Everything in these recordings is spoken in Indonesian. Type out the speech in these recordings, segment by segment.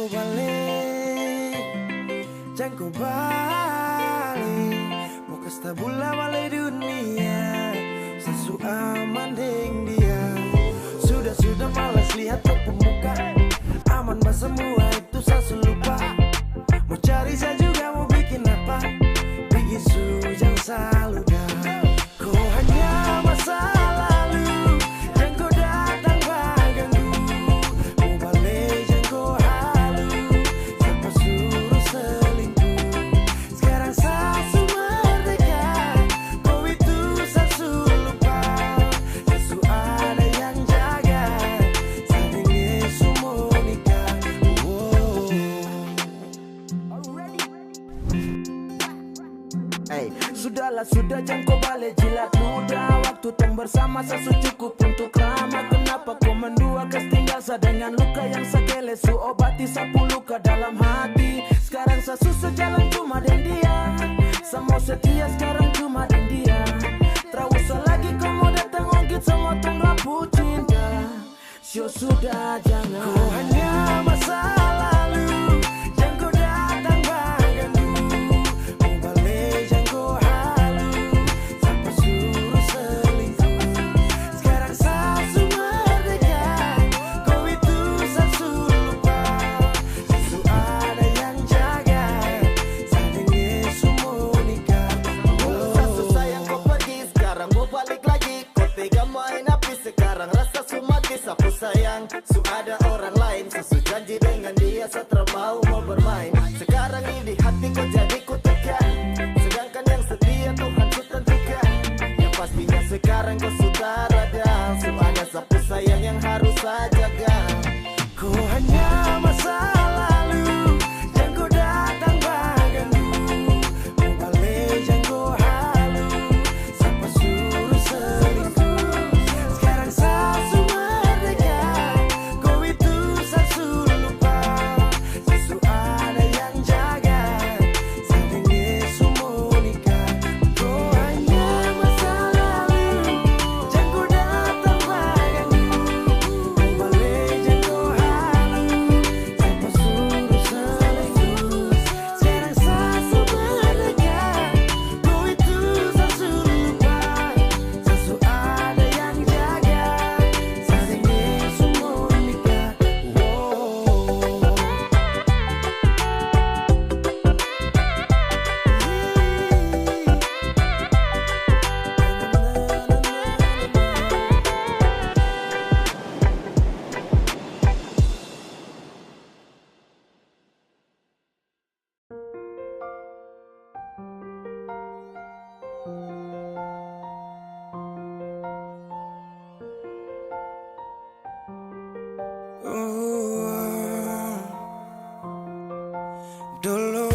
balik, jangan kau balik. Mau kasta bola balik dunia, sesu aman deng dia. Sudah malas lihat kau pemuka, aman bah semua itu sasu lupa. Mau cari saya juga mau bikin apa, bikin jangan selalu dah. Kau hanya masa lalu, jangan kau datang mengganggu. Mau balik jangan kau halu, siapa suruh selingkuh. Sekarang sasu merdeka, kau itu sasu lupa. Sasu ada yang jaga, saling Yesus mau nikah. Hey, sudahlah sudah jangan kau balik jilat ludah. Waktu tong bersama sasu cukup untuk ramah. Kenapa kau mendua tinggal sa dengan luka yang sakele. Su obati sapu luka dalam hati. Sekarang sasu sejalan cuma dengan dia. Semua setia sekarang cuma dengan dia. Terawusah lagi kau mau datang ongkit semua tong lampu cinta. Sio sudah jangan. Kau hanya masa lalu, jangan kau datang mengganggu. Mau balik jangan kau halu, siapa suruh selingkuh. Sekarang sasu merdeka, kau itu sasu lupa. Sasu ada yang jaga, saling Yesus mau nikah. Sasu sayang kau pergi, sekarang mau balik lagi. Kau tega main api, sekarang rasa su mati. Sapu sayang, su ada orang lain. Sasu janji dengan dia, setelah mau bermain. Sekarang ini hati kau jadi ku tekan, sedangkan yang setia Tuhan ku tentukan. Yang pastinya sekarang kau sudah rada. Su ada sapu sayang yang harus saya jaga. Kau hanya masa lalu, jangan kau datang mengganggu. Mau balik jangan kau halu, siapa suruh selingkuh. Sekarang sasu merdeka, kau itu sasu lupa. Sasu ada yang jaga, saling Yesus mau nikah. Kau hanya masa lalu, jangan kau datang mengganggu. Mau balik jangan kau halu, siapa suruh selingkuh. Sekarang sasu merdeka, kau itu sasu lupa. Sasu ada yang jaga, saling Yesus mau nikah. Dulu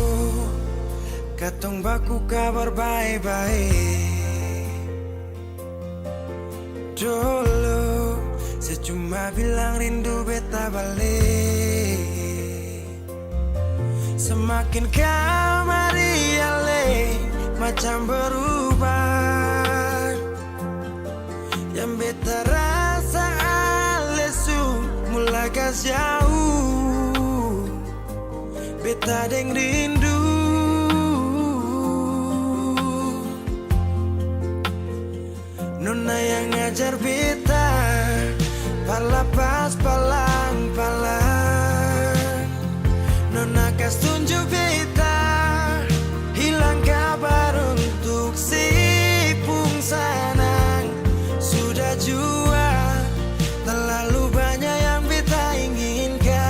katong baku kabar baik-baik. Dulu saya cuma bilang rindu beta balik. Semakin kamari ale macam berubah. Yang beta rasa alesu mulai gas jauh. Beta deng rindu, nona yang ngajar beta palapas palang-palang. Nona kas tunjuk beta hilang kabar untuk si pungsanang. Sudah jua terlalu banyak yang beta inginkan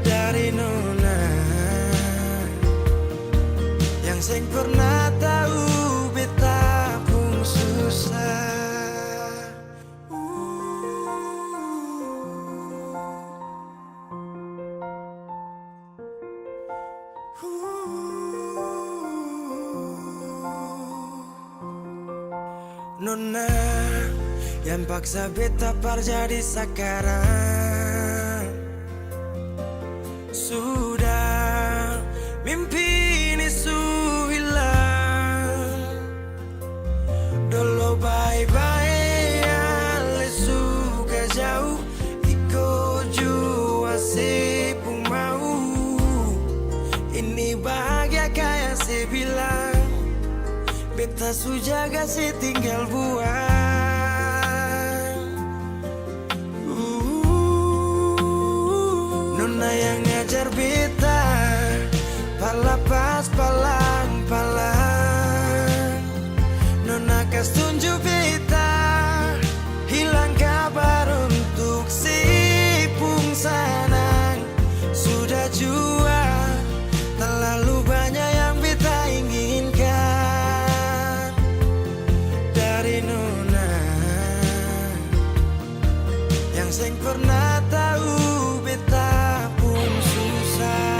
dari nona yang seng pernah tahu beta pun susah. Nona yang paksa beta par jadi sekarang. Sudah mimpi ini su hilang. Dulu bye-bye ale suka jauh. Iko jua bilang beta su jaga si tinggal buang. Nona yang ngajar beta pala pas palang-palang. Nona kas tunjuk beta hilang kabar untuk si pungsanang. Sudah jua terlalu banyak yang beta inginkan dari Nona yang seng pernah tahu beta pun susah.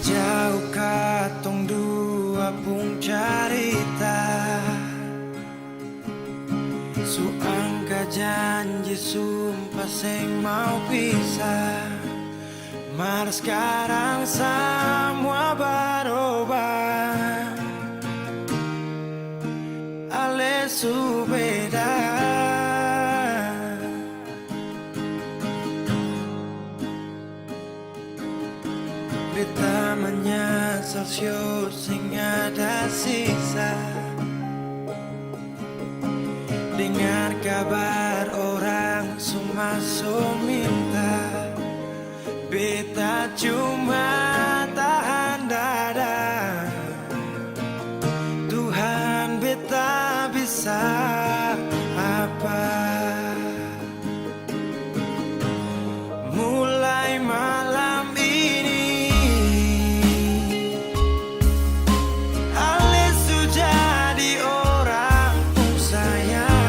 Jauh katong dua pung carita, su angka janji sumpah seng mau pisah. Mar sekarang semua berubah, ale su beda. Beta menyesal syur sing ada sisa. Dengar kabar orang semua minta, beta cuma tahan dada. Tuhan beta bisa apa? Mulai malam ini Ale su jadi orang sayang,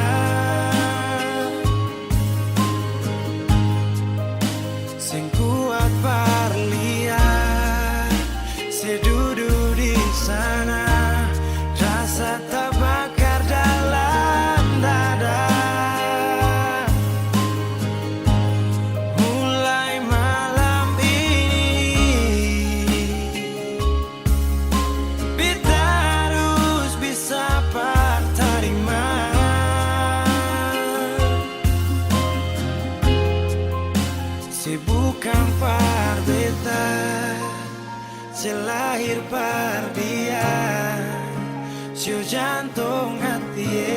sing kuat berlian, sedudu di sana, rasa terbakar dalam dada. Mulai malam ini beta harus bisa terima. Si bukan par beta, si lahir par dia, si jantung hati.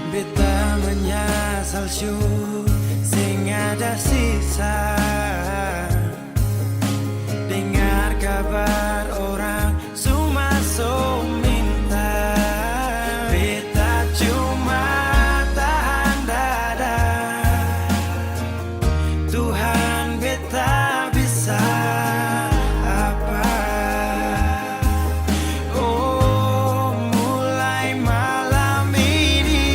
Beta menyesal syur sing ada sisa. Dengar kabar orang semua minta, beta cuma tahan dada. Tuhan beta bisa apa? Oh, mulai malam ini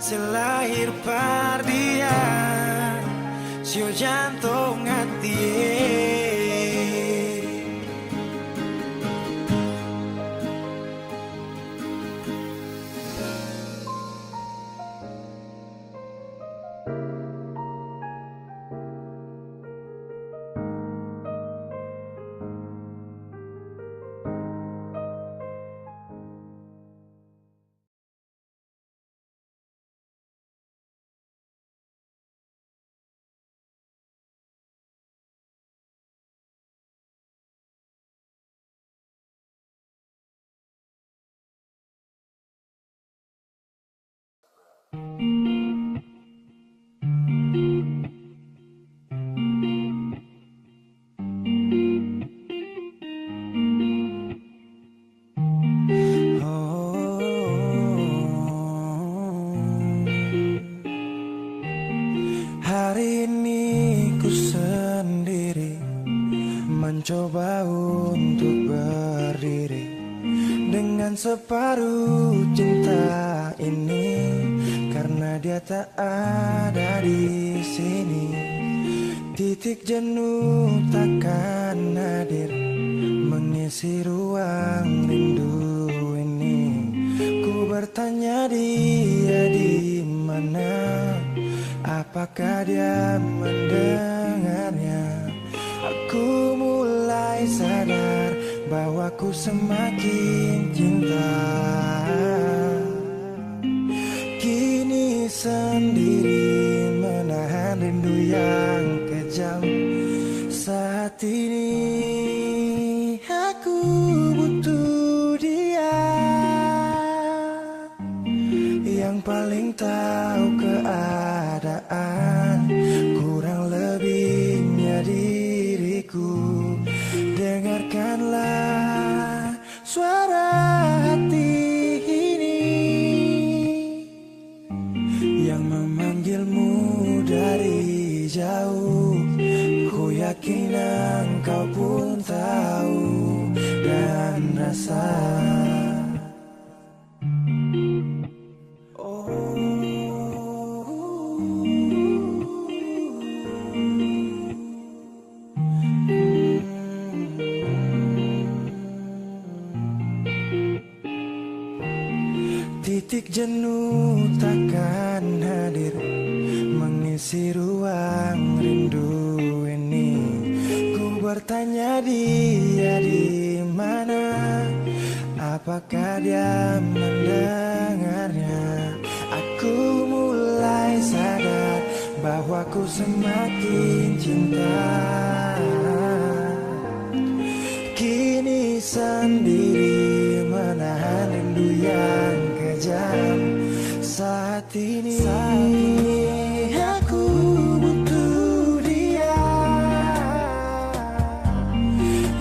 selahir pardian sio jantung hati. Hari ini ku sendiri mencoba untuk berdiri dengan separuh cinta ini, karena dia tak ada di sini. Titik jenuh takkan hadir mengisi ruang rindu ini. Ku bertanya dia di mana, apakah dia mendengarnya? Aku mulai sadar bahwa ku semakin cinta. Kini sendiri menahan rindu yang kejam. Saat ini aku butuh dia yang paling tahu keadaan, kurang lebihnya diriku. Dengarkanlah suara hati ini yang memanggilmu dari jauh. Ku yakin engkau pun tahu dan rasa. Titik jenuh takkan hadir mengisi ruang rindu ini. Ku bertanya dia di mana, apakah dia mendengarnya? Aku mulai sadar bahwa ku semakin cinta. Kini sendiri menahan rindu yang kejam. Saat ini aku butuh dia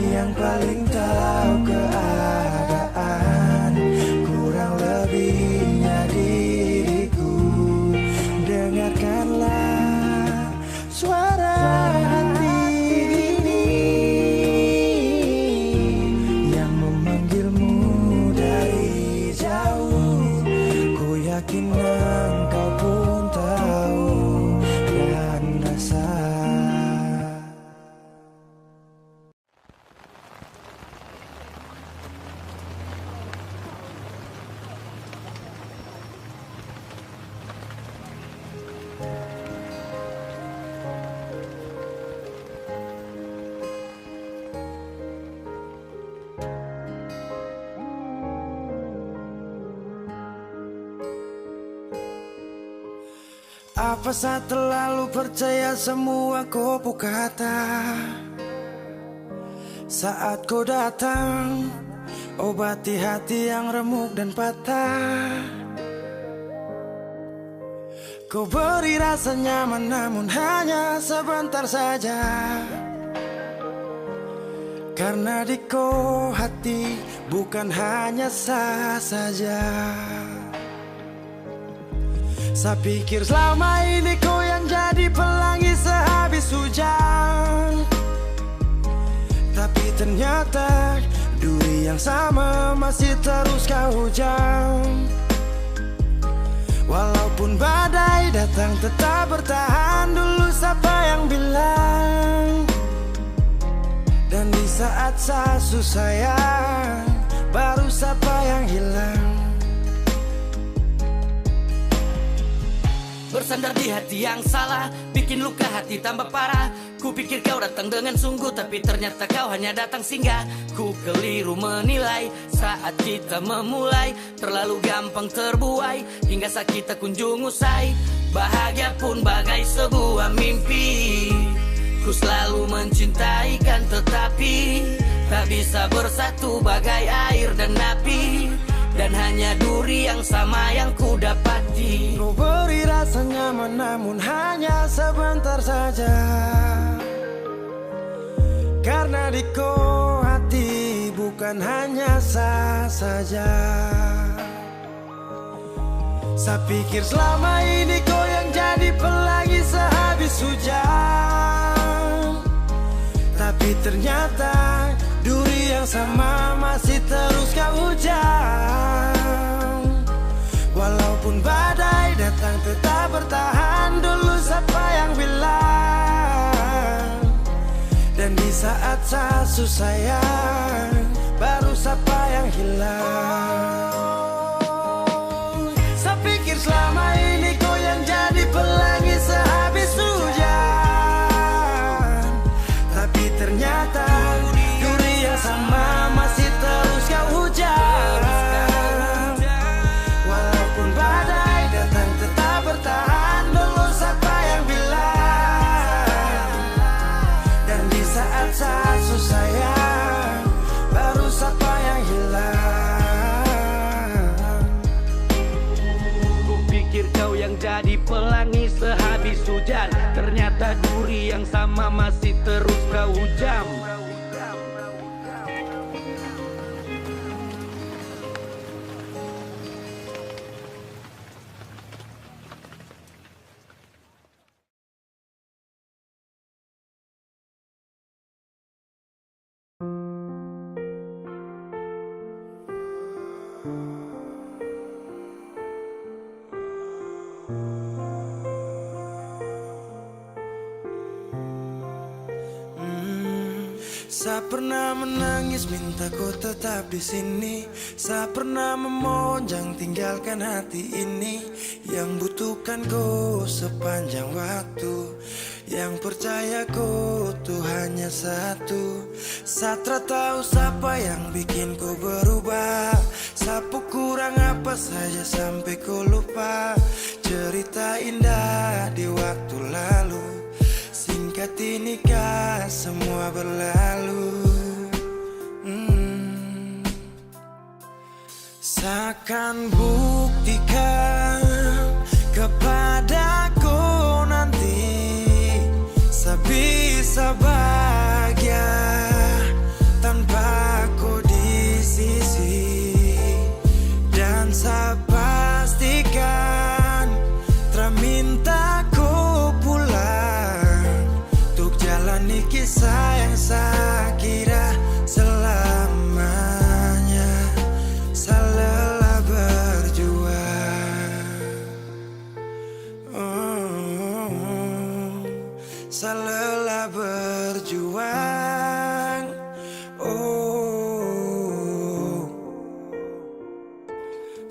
yang paling tahu keadaan, kurang lebihnya diriku. Dengarkanlah suara hati ini yang memanggilmu dari jauh. Ku yakin engkau pun tahu dan rasa. Apa saya terlalu percaya semua kopu kata? Saat kau datang, obati hati yang remuk dan patah. Kau beri rasa nyaman namun hanya sebentar saja. Karena di kau hati bukan hanya sah saja. Saya pikir selama ini kau yang jadi pelangi sehabis hujan, tapi ternyata duri yang sama masih terus kau hujam. Walaupun Walaupun badai datang tetap bertahan. Dulu siapa yang bilang? Dan di saat saya susah sayang, baru siapa yang hilang? Bersandar di hati yang salah, bikin luka hati tambah parah. Ku pikir kau datang dengan sungguh, tapi ternyata kau hanya datang singgah. Ku keliru menilai saat kita memulai, terlalu gampang terbuai hingga sakit tak kunjung usai. Bahagia pun bagai sebuah mimpi, ku selalu mencintai kan, tetapi tak bisa bersatu bagai air dan api. Dan hanya duri yang sama yang ku dapati. Kau beri rasa nyaman namun hanya sebentar saja, karena di kau hati bukan hanya sah saja. Saya pikir selama ini kau yang jadi pelangi sehabis hujan, tapi ternyata duri yang sama masih terus kau hujan. Walaupun badai datang tetap bertahan. Dulu siapa yang bilang? Dan di saat saya susah sayang, baru siapa yang hilang? Saya pikir selama ini kau yang jadi pelangi sehabis hujan, tapi ternyata duri yang sama masih terus kau hujan. Walaupun badai datang tetap bertahan. Dulu siapa yang bilang? Dan di saat saya susah sayang, baru siapa yang hilang? Ku pikir kau yang jadi pelangi sehabis hujan, ternyata duri yang sama masih terus kau hujam. Saya pernah menangis minta kau tetap di sini. Saya pernah memonjang tinggalkan hati ini, yang butuhkan kau sepanjang waktu, yang percaya kau tuh hanya satu. Saya tak tahu siapa yang bikin kau berubah, sapu kurang apa saja sampai kau lupa cerita indah di waktu lalu. Singkat ini kah semua berlalu. Seakan buktikan kepadaku nanti, saya bisa bahagia tanpa kau di sisi. Dan saya pastikan terminta kau pulang untuk jalani kisah yang saya kira selamanya. Saya lelah berjuang, saya lelah berjuang.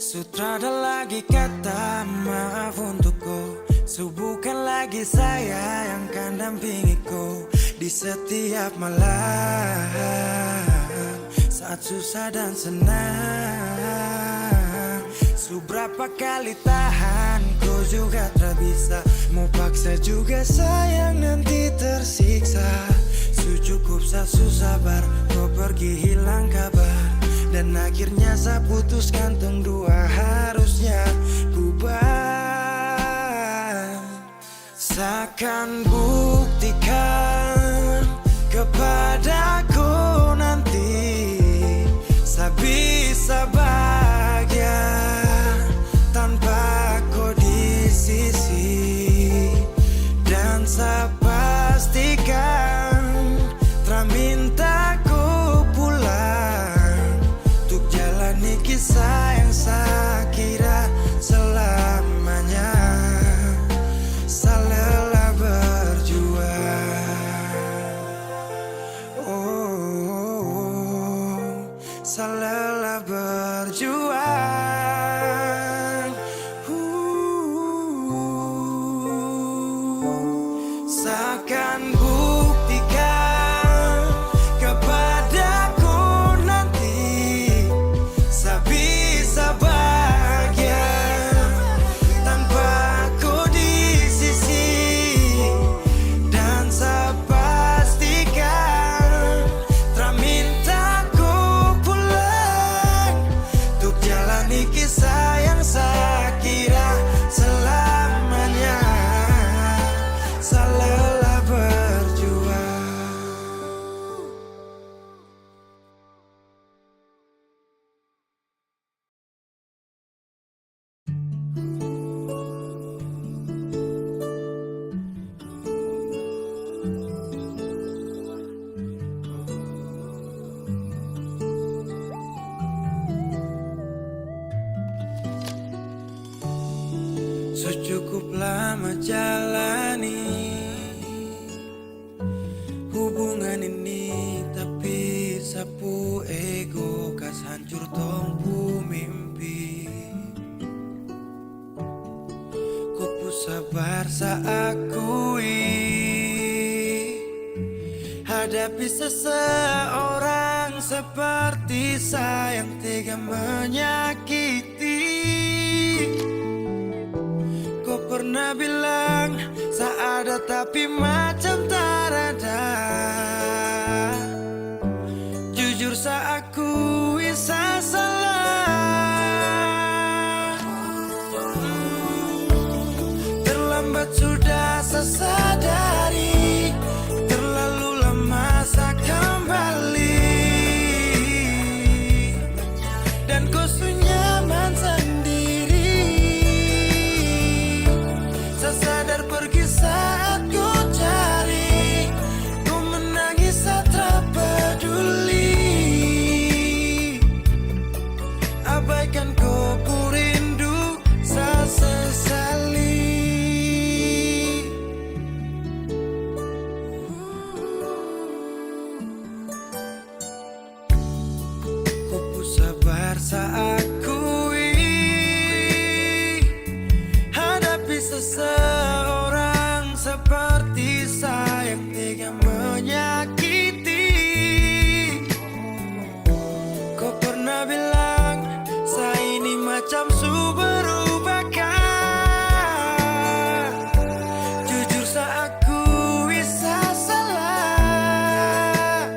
Sutradara lagi kata maaf untukku, bukan lagi saya yang akan dampingi kau di setiap malam, saat susah dan senang. Seberapa kali tahan kau juga tak bisa, mau paksa juga sayang nanti tersiksa. Cukup saya susah sabar, kau pergi hilang kabar, dan akhirnya saya putuskan tong dua harusnya bubar. Seakan buktikan kepadaku nanti, saya bisa bahagia tanpa kau di sisi. Dan saya pastikan minta kau pulang untuk jalani kisah yang saya kira selamanya. Secukuplah menjalani hubungan ini, tapi sapu ego kas hancur tompu mimpi. Ku sabar saakui hadapi seseorang seperti sayang tega menyakiti. Kau pernah bilang seada tapi macam tak ada. Jujur saakui saya salah. Terlambat sudah saya sadari, terlalu lama saya kembali. Dan kau nyaman sendiri. Saya sadar pergi saat ku cari, ku menangis saat tak peduli. Abaikan kau ku rindu, saya sesali. Ku sabar saat hadapi seseorang seperti sayang tega menyakiti. Kau pernah bilang saya ini macam su berubahkan. Jujur saya akui saya salah.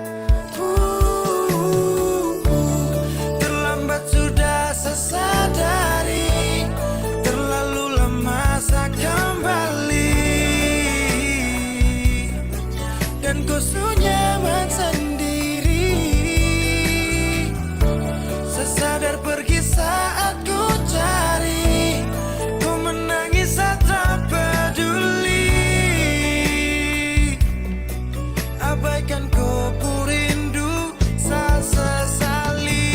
Terlambat sudah saya sadari, terlalu lama saya kembali. Dan kau nyaman sendiri. Saya sadar pergi saat ku cari, ku menangis saat tak peduli. Abaikan kau ku rindu, saya sesali.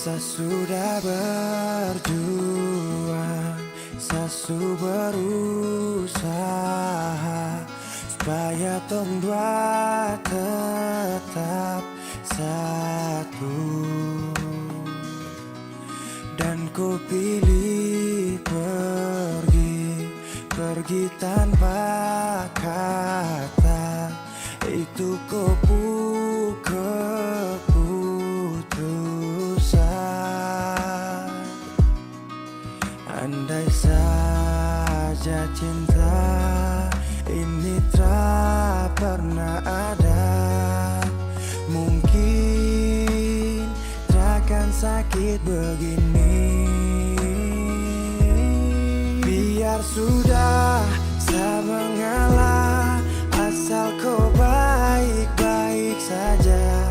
Saya sudah berjuang, saya sudah berusaha supaya tong dua tetap satu. Dan ku pilih pergi tanpa kata. Itu keputusan. Andai saja cinta ini tak pernah ada, mungkin takkan sakit begini. Biar sudah saya mengalah, asal kau baik-baik saja.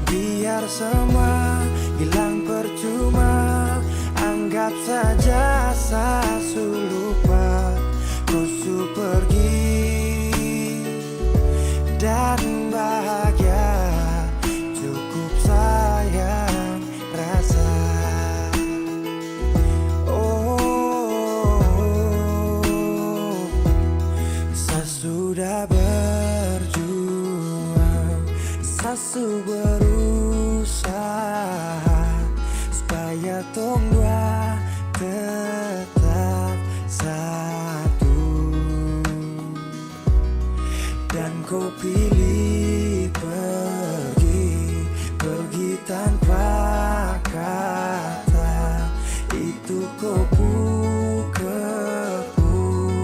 Biar semua hilang percuma, anggap saja saya lupa. Kau pergi dan bahagia, cukup sayang rasa. Oh, sudah berjuang, sasu berusaha supaya tong dua tetap satu. Dan kau pilih pergi tanpa kata. Itu kau keputusan.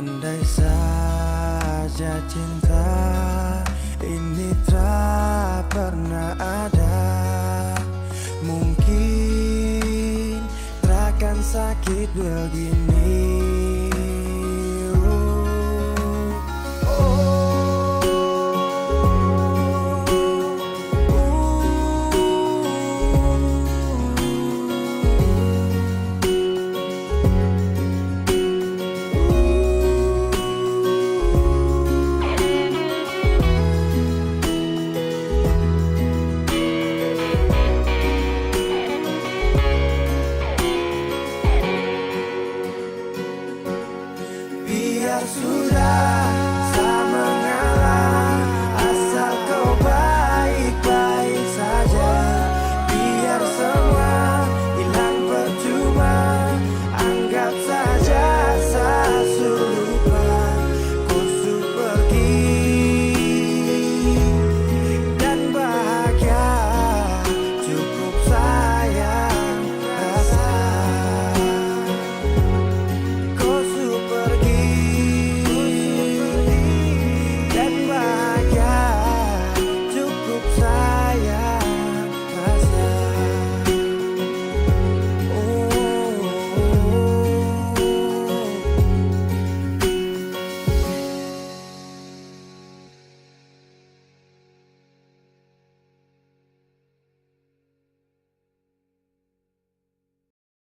Andai saja cinta ini tak pernah ada, mungkin takkan sakit begini. Biar sudah tak mengalah, asal kau baik-baik saja. Biar semua hilang percuma, anggap saja sasu lupa. Kau su pergi dan bahagia, cukup sayang rasa. Kau su pergi dan bahagia, cukup sayang rasa.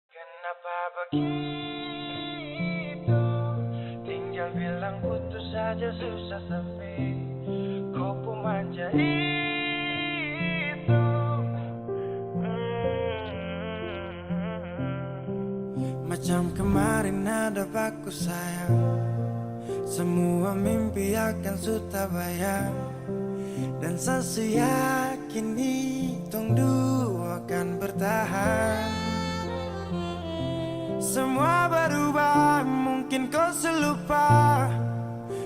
Kenapa begitu? Tinggal bilang putus saja susah sampai kau pun manja itu. Macam kemarin ada baku sayang, semua mimpi akan sudah bayang. Dan saya yakin tong dua akan bertahan. Semua berubah, mungkin kau selupa.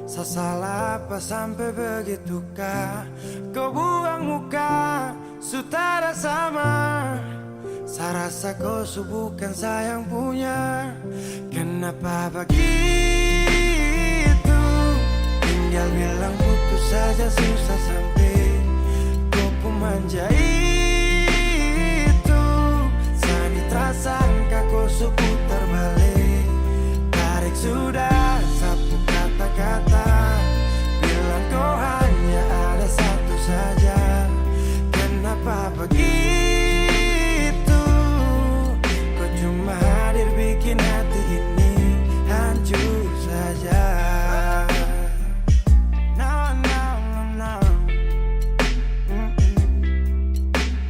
Saya salah apa sampai begitukah? Kau buang muka, sutara sama. Saya rasa kau bukan sayang punya. Kenapa begitu? Tinggal bilang putus saja susah sampai kau pun manja itu. Sani tersangka kau putar balik, tarik sudah sapu kata-kata. Bilang kau hanya ada satu saja. Kenapa begitu? Kau cuma hadir bikin hati ini hancur saja.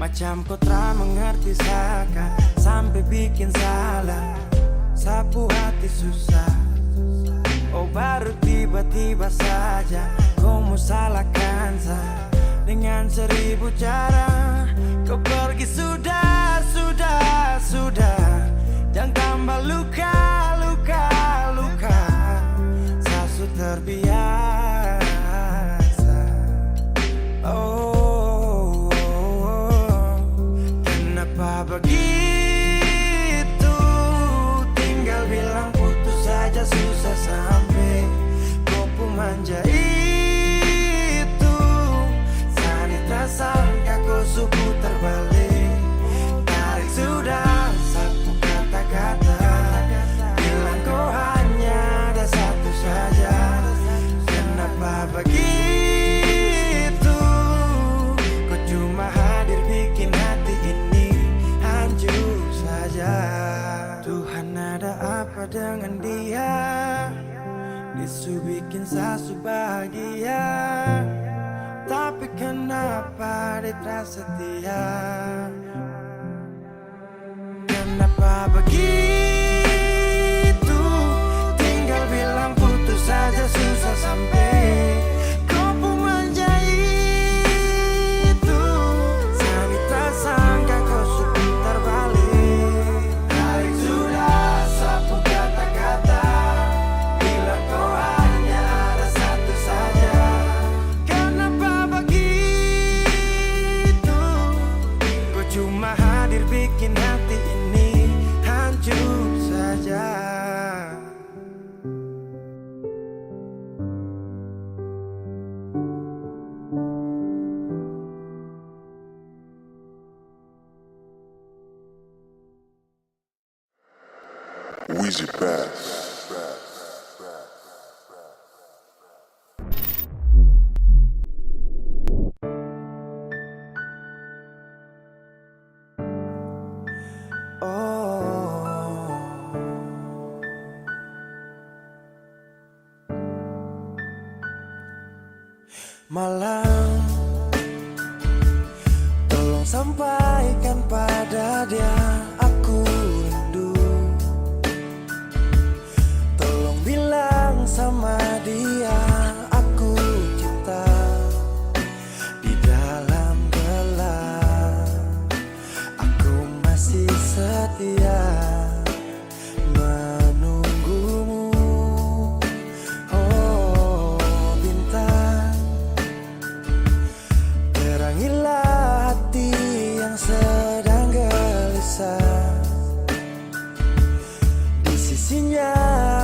Macam kau tak mengerti saka, sampai bikin salah, sapu hati susah. Oh baru tiba-tiba saja kau mau salahkan saya dengan 1000 cara. Kau pergi sudah. Jangan tambah luka. Saya sudah terbiasa. Kenapa begitu? Tinggal bilang putus saja susah sampai kau pun manja itu. Sani tersangka kau putar balik, tarik sudah sapu kata-kata. Bilang kau hanya ada satu saja. Kenapa begitu? Kau cuma hadir bikin hati ini hancur saja. Tuhan ada apa dengan dia? Disu bikin sasu bahagia, tapi kenapa dia tak setia? Kenapa begitu? Weezy Bass. Malam, tolong sampaikan pada dia aku rindu. Tolong bilang sama dia aku cinta. Di dalam gelap aku masih setia menunggumu. Oh bintang, terangilah hati yang sedang gelisah. Di sisinya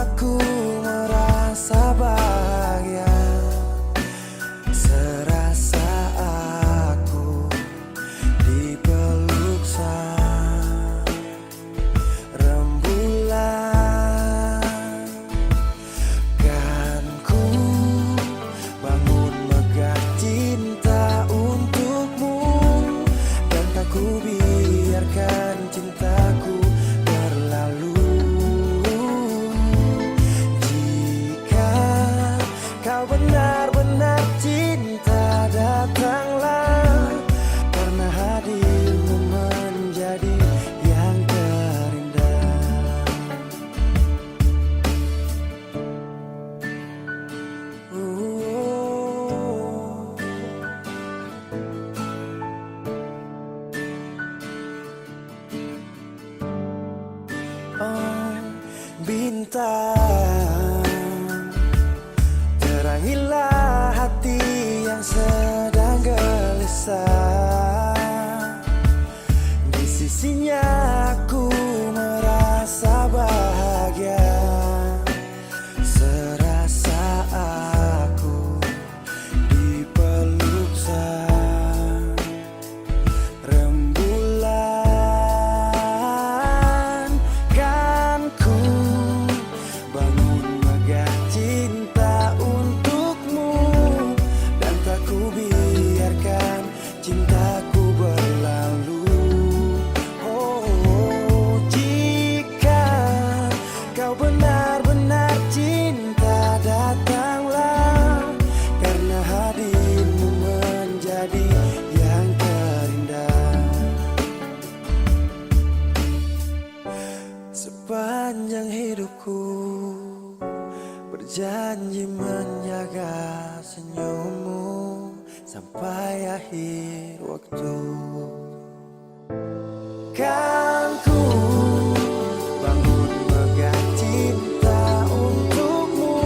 aku merasa bahagia, serasa aku dipeluk sang rembulan. Kan ku bangun megah cinta untukmu, dan tak ku biarkan cintaku berlalu. Jika kau benar-benar cinta, datanglah, karena hadirmu menjadi yang terindah. Oh, bintang, terangilah hati yang sedang gelisah. Di sisinya aku merasa bahagia, serasa aku dipeluk sang rembulan. Kan ku bangun megah cinta untukmu, dan tak ku biarkan cintaku berlalu. Oh, jika kau benar-benar cinta, datanglah, karena hadirmu menjadi yang terindah. Sepanjang hidupku berjanji menjaga senyummu sampai akhir waktu. Kan ku bangun megah cinta untukmu,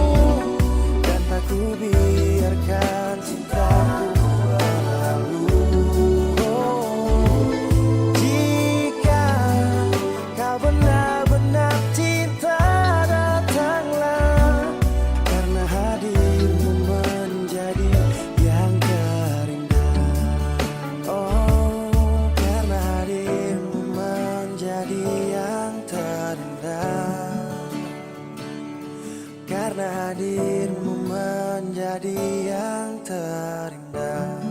dan tak ku biarkan cintaku berlalu. Oh, jika kau benar-benar cinta, datanglah, karena hadirmu menjadi yang terindah. Oh, karena hadirmu menjadi yang terindah. Karena hadirmu menjadi yang terindah.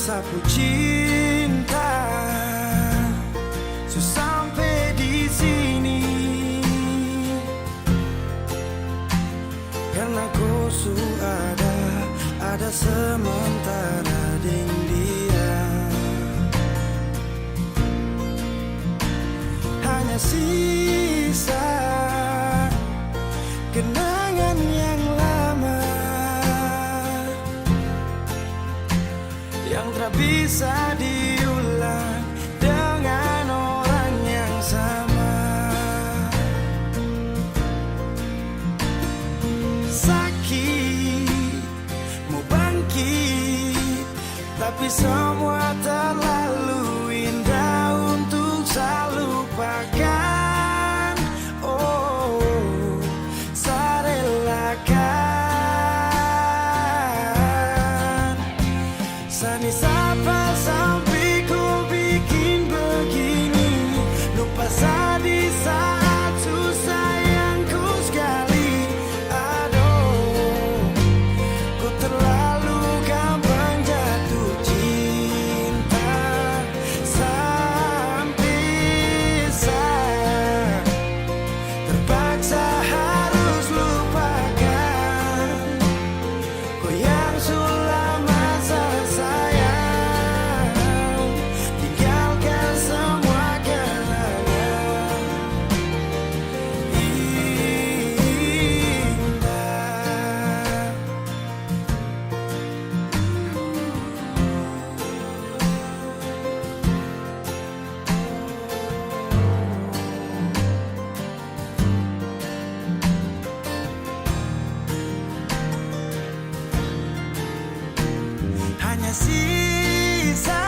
Sapu cinta, so sampai di sini, karena kau ada sementara dengan dia. bisa diulang dengan orang yang sama. Sakit, mau bangkit, tapi semua terlalu indah untuk saya lupakan. Oh, saya relakan. Sani sapa sampai ku bikin begini, lupa saya di saat susah yang ku sekali. Aduh, ku terlalu gampang jatuh cinta sampai saya terpaksa harus lupakan kau yang sudah masa sayang, tinggalkan semua kenangan indah. Hanya sisa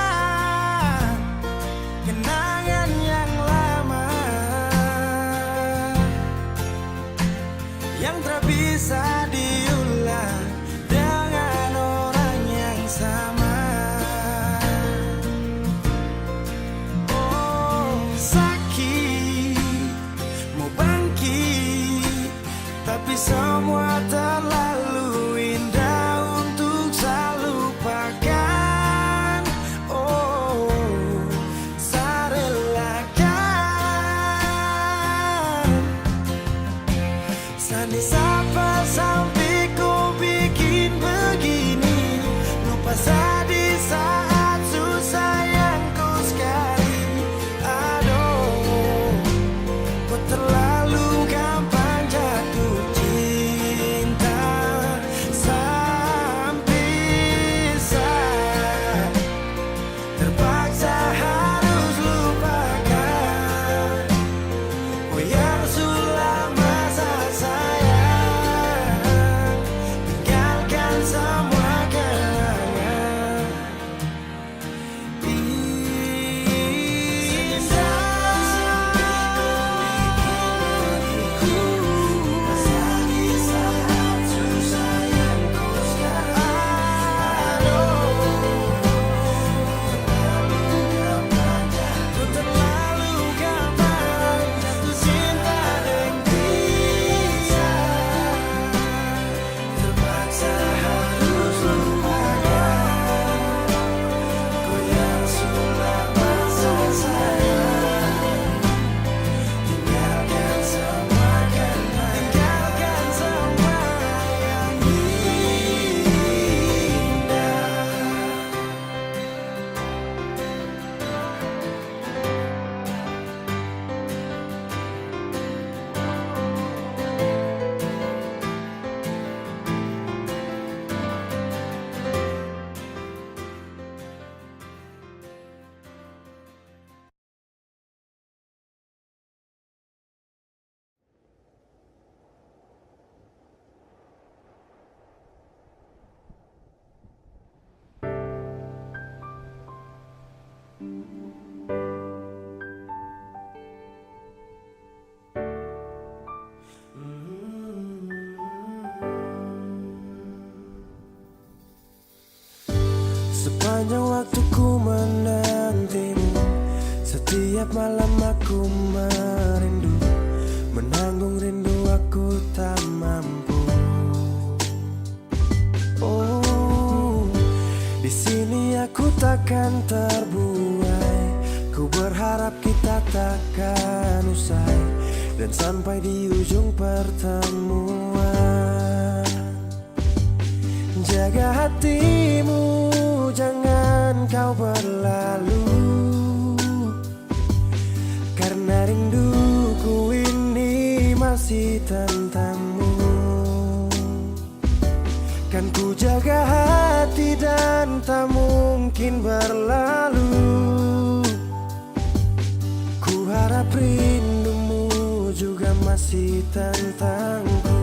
kenangan yang lama yang tak bisa diulang dengan orang yang sama. Oh, sakit, mau bangkit, tapi semua terlalu indah untuk saya lupakan. Oh, saya relakan. Sani sapa sampai ku bikin begini, lupa saya di saat susah yang ku sekali. Aduh, ku terlalu gampang jatuh cinta sampai saya terpaksa harus lupakan kau yang sudah masa sayang, tinggalkan semua kenangan sepanjang waktu ku menantimu. Setiap malam aku merindu, menanggung rindu aku tak mampu. Oh, di sini aku takkan terbuai. Ku berharap kita takkan usai dan sampai di ujung pertemuan. Jaga hatimu, jangan kau berlalu, karena rinduku ini masih tentangmu. Kan ku jaga hati dan tak mungkin mungkin berlalu. Ku harap rindumu juga masih tentangku.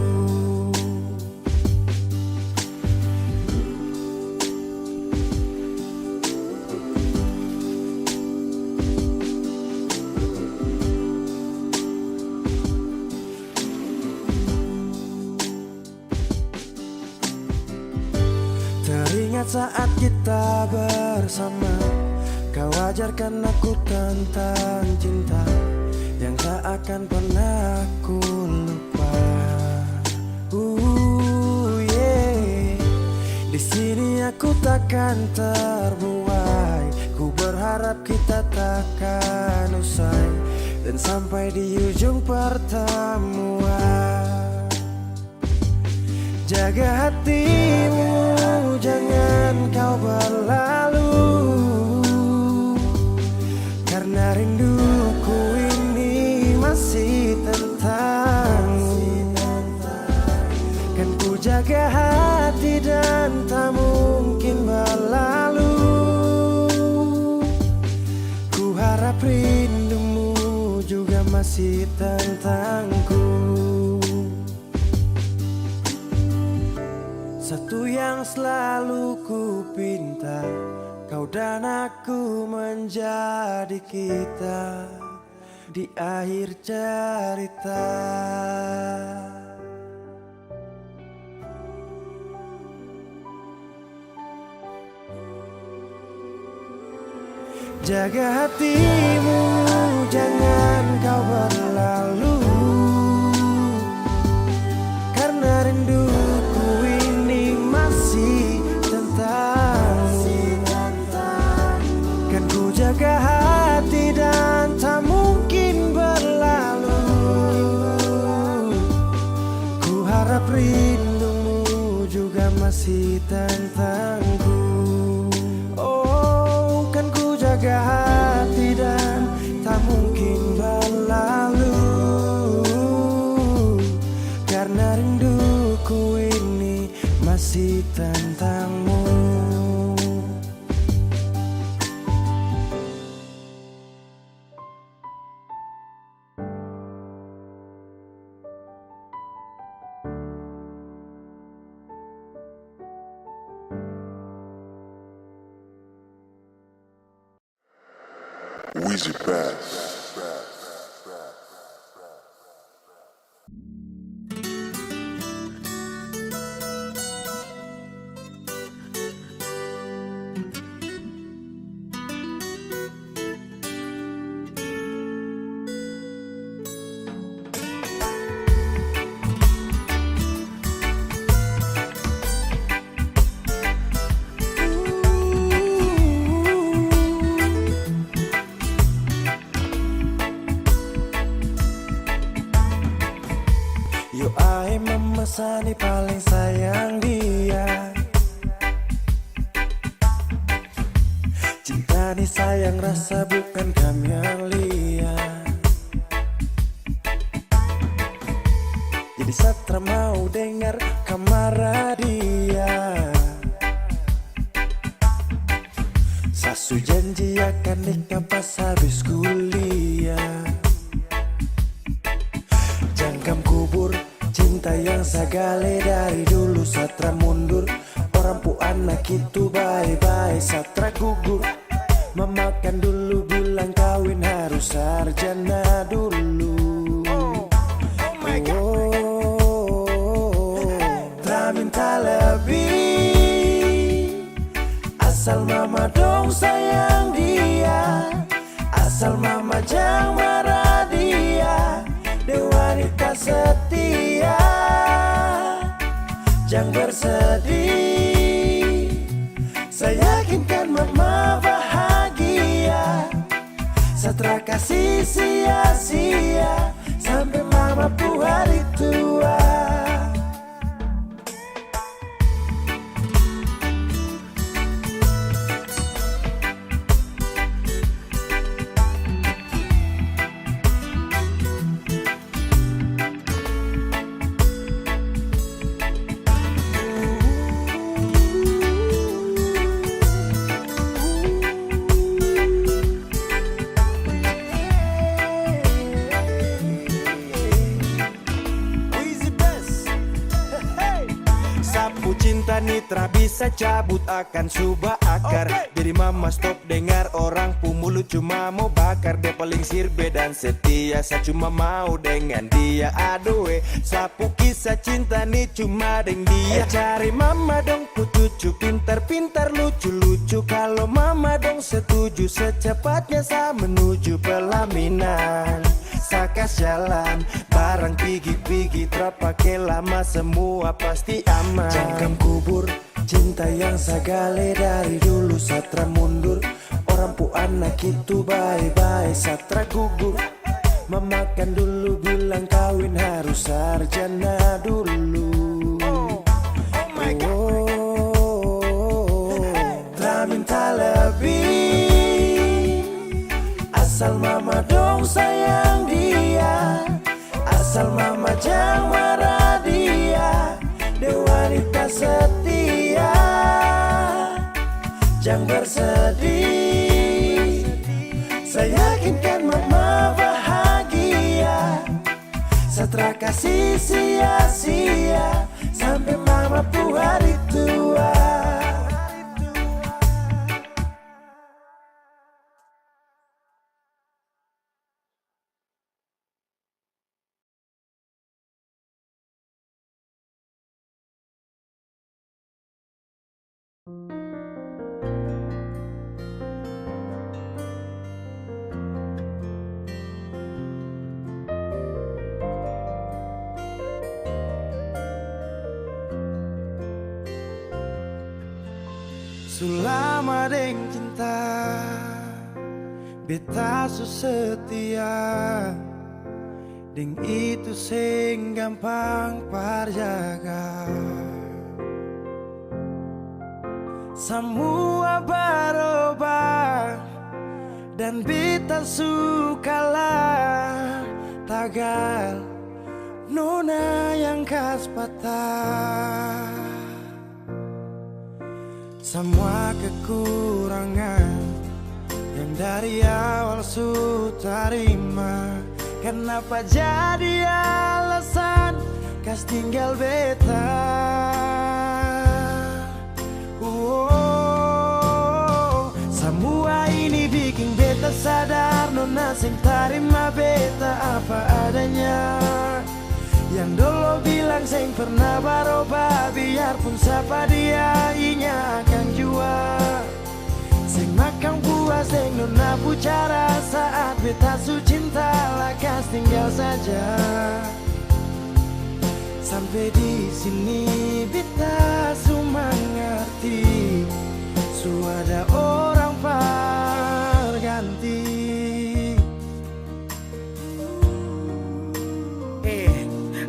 Teringat saat kita bersama, kau ajarkan aku tentang cinta yang tak akan pernah aku lupa. Yeah. Di sini aku takkan terbuai. Ku berharap kita takkan usai dan sampai di ujung pertemuan. Jaga hatimu, jangan kau berlalu, karena rinduku ini masih tentangmu. Kan ku jaga hati dan tak mungkin berlalu. Ku harap rindumu juga masih tentangku. Satu yang selalu ku pinta, kau dan aku menjadi kita di akhir cerita. Jaga hatimu, jangan kau berlalu, karena rinduku ini masih tentangmu. Kan ku jaga hati dan tak mungkin berlalu. Ku harap rindumu juga masih tentangku. Oh, kan ku jaga hati dan tak mungkin berlalu, karena rinduku ini masih tentangmu. Weezy Bass. Yo ai memesani paling sayang dia. Cinta ni sayang rasa bukan kamelia. Jadi Satra mau dengar kamar dia. Sasu janji akan nikah pas habis kuliah. Jangkam kubur cinta yang sagale dari dulu. Satra mundur, orang pu anak itu bye-bye. Satra gugur, memakan dulu bilang kawin harus sarjana dulu. Tak minta lebih, asal mama dong sayang dia. Asal mama jangan marah dia. Dia wanita setia, jangan bersedih. Saya yakinkan mama bahagia. Satra kasih sia-sia sampai mama pu hari tua. Tra bisa cabut akan subah akar. Jadi mama stop dengar orang mulut cuma mau bakar. Dia paling sirbe dan setia, saya cuma mau dengan dia. Aduh sapu kisah cinta nih cuma dengan dia. Cari mama dong cucu pintar-pintar lucu-lucu. Kalau mama dong setuju secepatnya saya menuju pelaminan. Sakas jalan barang pigi-pigi terpakai lama, semua pasti aman. Jangkam kubur cinta yang sagale dari dulu satra mundur. Orang pu anak itu bye-bye satra gugur. Memakan dulu bilang kawin harus sarjana dulu. Tak minta lebih, asal mama dong sayang dia. Asal mama jangan marah dia. Dia wanita setia, jangan bersedih. Saya yakinkan mama bahagia. Satra kasih sia-sia sampai mama pu hari tua. Selama deng cinta beta su setia. Deng itu sing gampang parjaga. Semua berubah dan beta sukalah. Tagal nona yang khas patah. Semua kekurangan yang dari awal su terima. Kenapa jadi alasan kas tinggal beta? Semua ini bikin beta sadar nona sing terima beta apa adanya. Yang dulu bilang sing pernah berubah, biarpun siapa dia inya akan jua. Sing makan buah sing nona bicara saat beta su cinta lakas tinggal saja. Sampai di sini beta su mengerti, su ada orang berganti.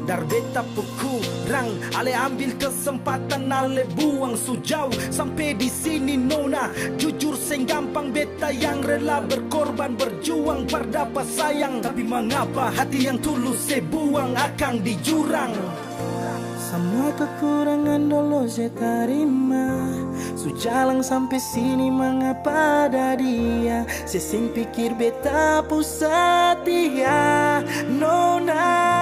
Dar beta kurang, ale ambil kesempatan, ale buang sujau. Sampai di sini nona, jujur sing gampang beta yang rela berkorban berjuang berdapat sayang. Tapi mengapa hati yang tulus saya buang akang di jurang? Semua kekurangan dulu saya terima. Sujalang sampai sini mengapa ada dia? Saya sing pikir beta pusat dia nona.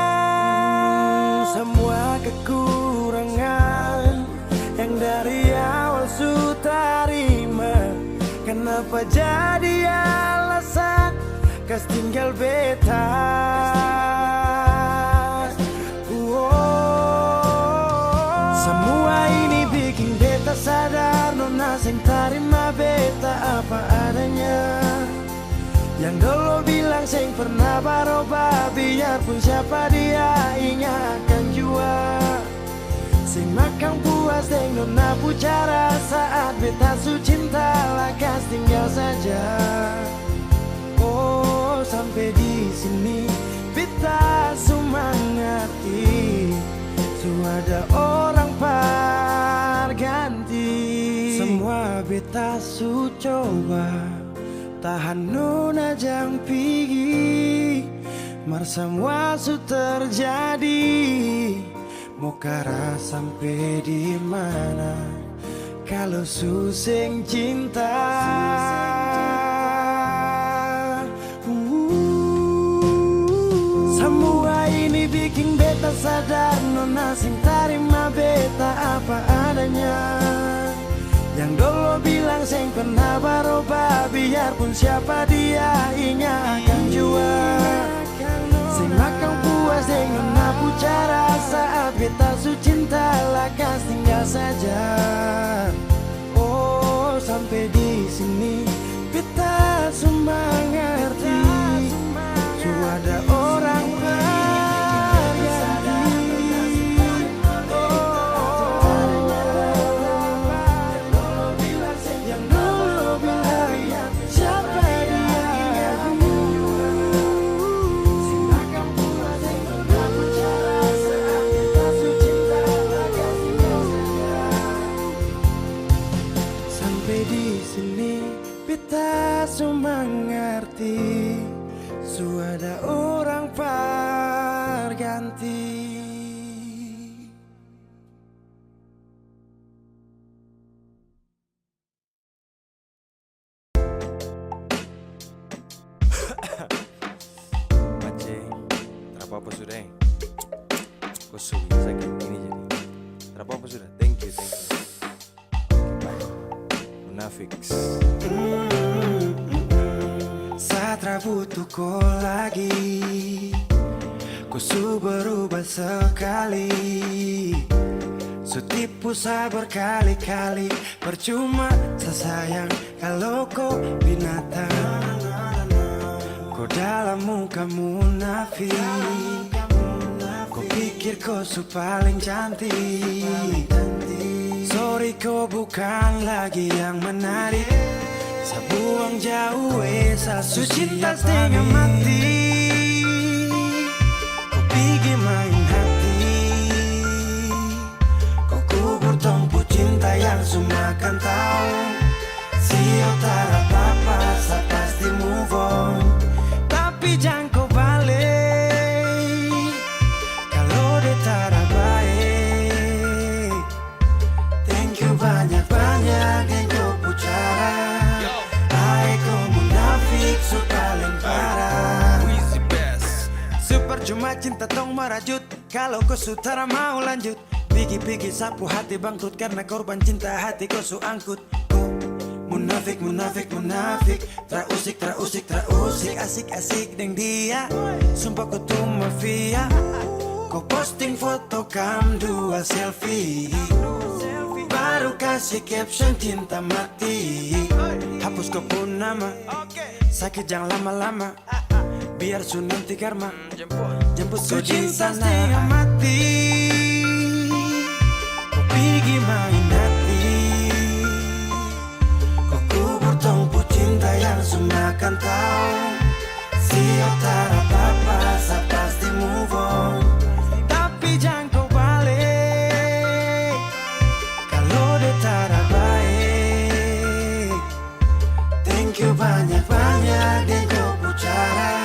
Semua kekurangan yang dari awal su terima. Kenapa jadi alasan kas tinggal beta? Semua ini bikin beta sadar nona sing terima beta apa adanya. Yang dulu bilang sing pernah berubah, biarpun siapa dia inya akan jua. Sing makan puas deng nona bicara saat beta su cinta lakas tinggal saja. Oh sampai di sini beta su mengerti, su ada orang berganti. Semua beta su coba tahan nona jang pigi, mar semua su terjadi. Mau kara sampai di mana kalau suseng cinta? Semua ini bikin beta sadar nona sing terima beta apa adanya. Yang dulu bilang seng pernah berubah, biarpun siapa dia Inya akan jua. Seng makan puas dengan apa cara, saat beta su cinta lakas tinggal saja. Oh sampai di sini beta semua ngerti, su ada orang mengerti, sudah orang berganti. Mancing, apa sudah? Kau sudah sakit ini jadi. Apa sudah? Thank you. Bye. Munafiks. Satra butuh kau lagi, kau su berubah sekali, su tipu saya berkali-kali. Percuma sayang kalau kau binatang, kau dalam muka munafik. Kau pikir kau su paling cantik. Sorry kau bukan lagi yang menarik. Sabuang jauh su cinta setengah mati. Kau pergi main hati, kau kubur tumpu cinta yang semua kan tahu. Sio tak apa-apa, saya pasti move on. Tapi jangan kau balik kalau dia tak baik. Thank you banyak-banyak yang kau pucara. Su paling parah, Wheezy best. super cuma cinta tong merajut. Kalau kau sutara mau lanjut, pigi-pigi sapu hati bangkrut karena korban cinta hati kau su angkut. Kau munafik, terusik, asik-asik deng dia. Sumpah kau tuh mafia. Kau posting foto kam dua selfie, baru kasih caption cinta mati. Hapus kau pun nama, sakit jangan lama-lama, biar su nanti karma jemput su cinta setengah mati. Kau pergi main hati, kau kubur tumpu cinta yang semua kan tahu. Sio tak apa-apa, saya pasti move on. Tapi jangan kau balik kalau dia tak baik. Thank you banyak-banyak deh kau pucara.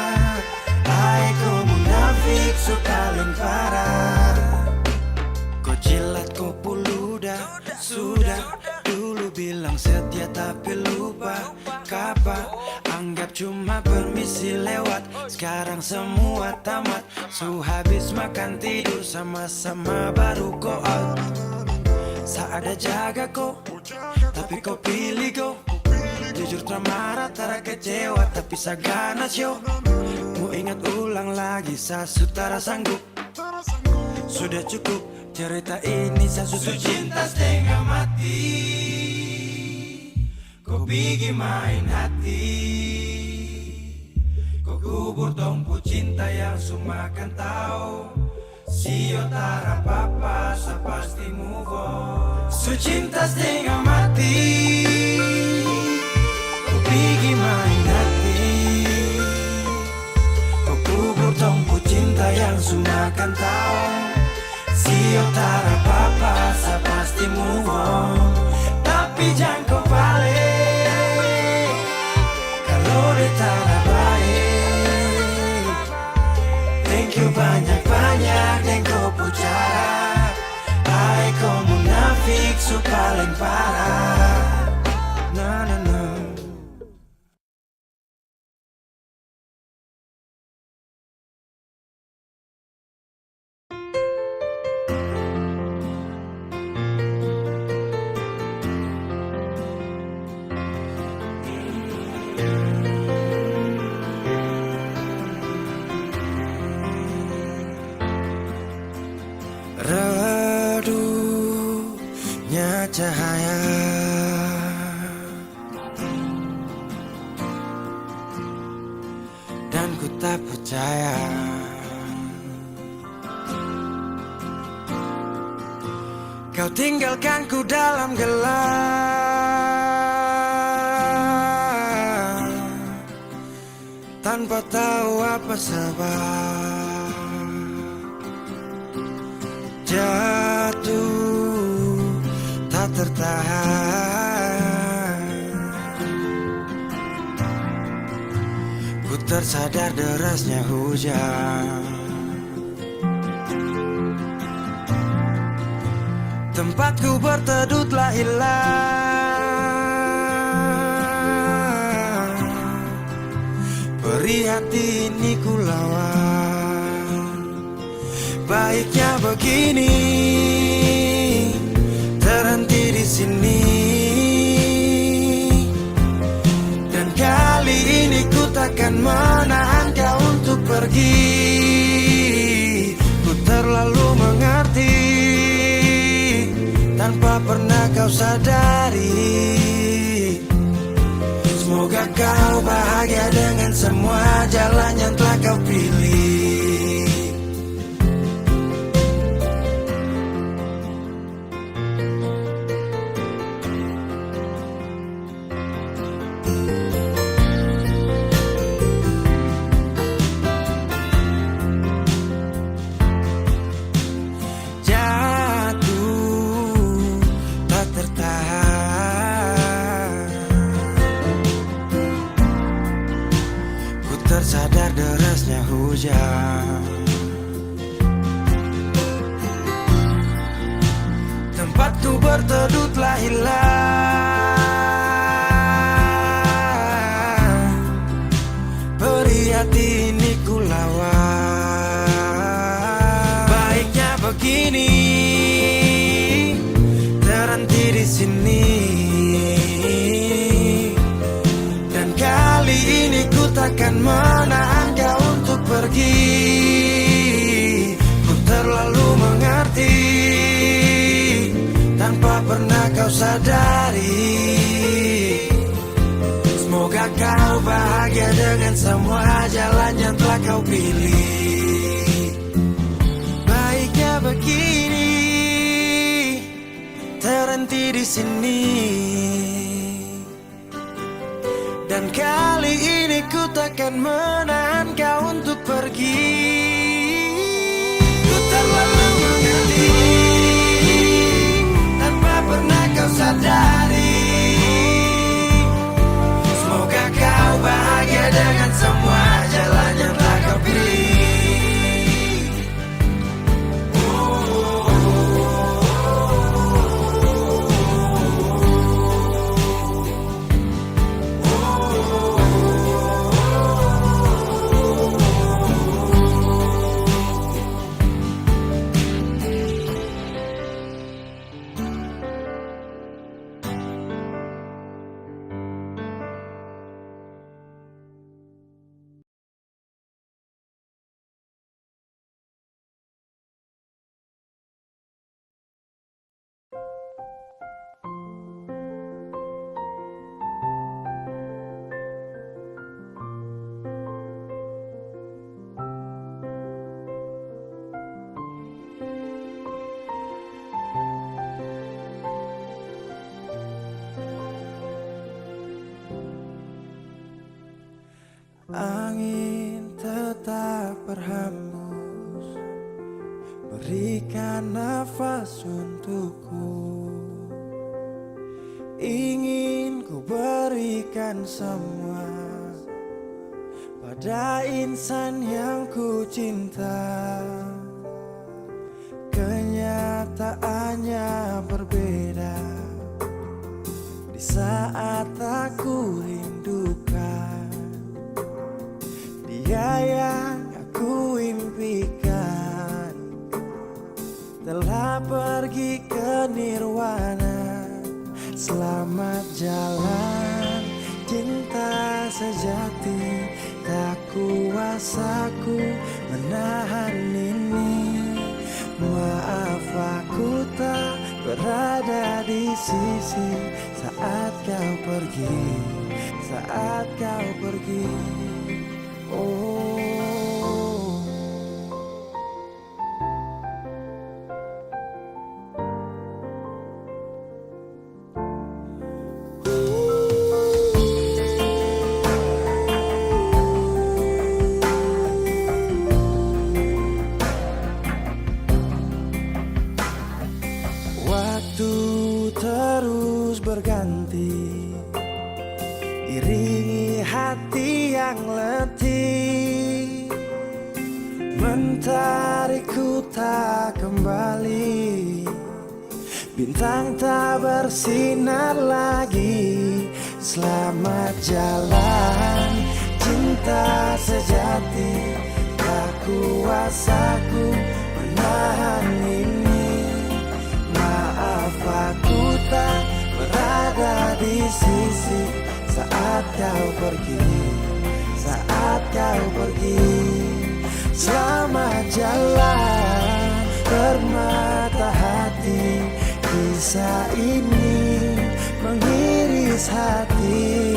Hai kau munafik su paling parah. Kau jilat kau puludah, sudah dulu bilang setia tapi lupa kapan. Anggap cuma permisi lewat, sekarang semua tamat. Su habis makan tidur sama-sama baru kau out. Saat ada jaga kau, tapi kau pilih kau. Jujur tak marah, tak kecewa, tapi saganas yo. Mau ingat ulang lagi, saya sutara sanggup. Sudah cukup cerita ini, saya susu cinta setengah mati. Kau pergi main hati, kau kubur tumpu cinta yang semua kan tahu. Sio tak apa-apa, saya pasti move on. Su cinta setengah mati, kau pergi main hati, kau kubur tumpu cinta yang semua kan tahu. Sio tak apa-apa, saya pasti move on. Tapi jangan kau balik kalau dia tak baik. Thank you banyak-banyak yang kau pucara. Hai kau munafik su paling parah. Na na na. dan ku tak percaya. Kau tinggalkanku dalam gelap tanpa tahu apa sebab. Jatuh tak tertahan, ku tersadar derasnya hujan. Tempatku berteduh telah hilang, beri hati ini ku lawan. Baiknya begini, terhenti di sini. Dan kali ini ku takkan menahan kau untuk pergi. Ku terlalu mengerti tanpa pernah kau sadari. Semoga kau bahagia dengan semua jalan yang telah kau pilih. Tersadar derasnya hujan. Tempatku berteduh telah hilang, beri hati ini ku lawan. Baiknya begini, terhenti di sini. Dan kali ini ku takkan menahan kau untuk pergi. Ku terlalu mengerti tanpa pernah kau sadari. Semoga kau bahagia dengan semua jalan yang telah kau pilih. Baiknya begini, terhenti di sini. Dan kali ini ku takkan menahan kau untuk pergi. Ku terlalu mengerti tanpa pernah kau sadari. Semoga kau bahagia dengan semua jalan yang telah kau pilih. Angin tetap berhembus, berikan nafas untukku. Ingin ku berikan semua pada insan yang ku cinta. Kenyataannya berbeda di saat aku rindukan dia yang aku impikan, telah pergi ke nirwana. Selamat jalan cinta sejati, tak kuasaku menahan ini. Maaf aku tak berada di sisi saat kau pergi, saat kau pergi. Oh. hati yang letih. Mentariku tak kembali, bintang tak bersinar lagi. Selamat jalan cinta sejati, tak kuasaku menahan ini. Maaf aku tak berada di sisi saat kau pergi, saat kau pergi. Selamat jalan permata hati, kisah ini mengiris hati.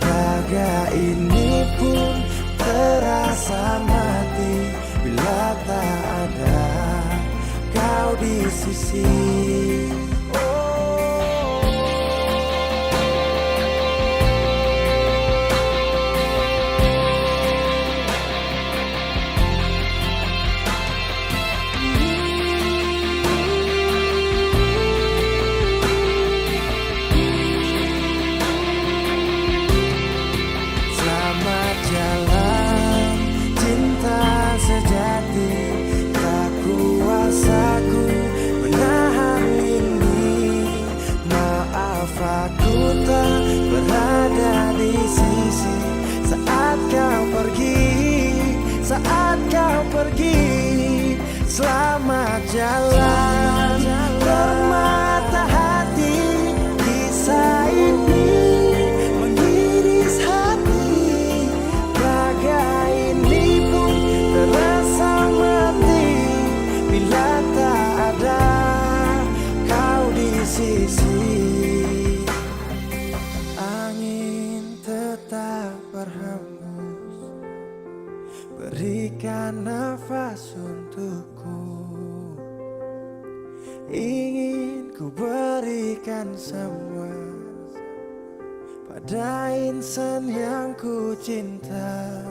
Raga ini pun terasa mati bila tak ada kau di sisi. Saat kau pergi, selamat jalan permata hati, kisah ini mengiris hati. Raga ini pun terasa mati bila tak ada kau di sisi. Angin tetap berhembus, berikan nafas untukku. Ingin ku berikan semua pada insan yang ku cinta.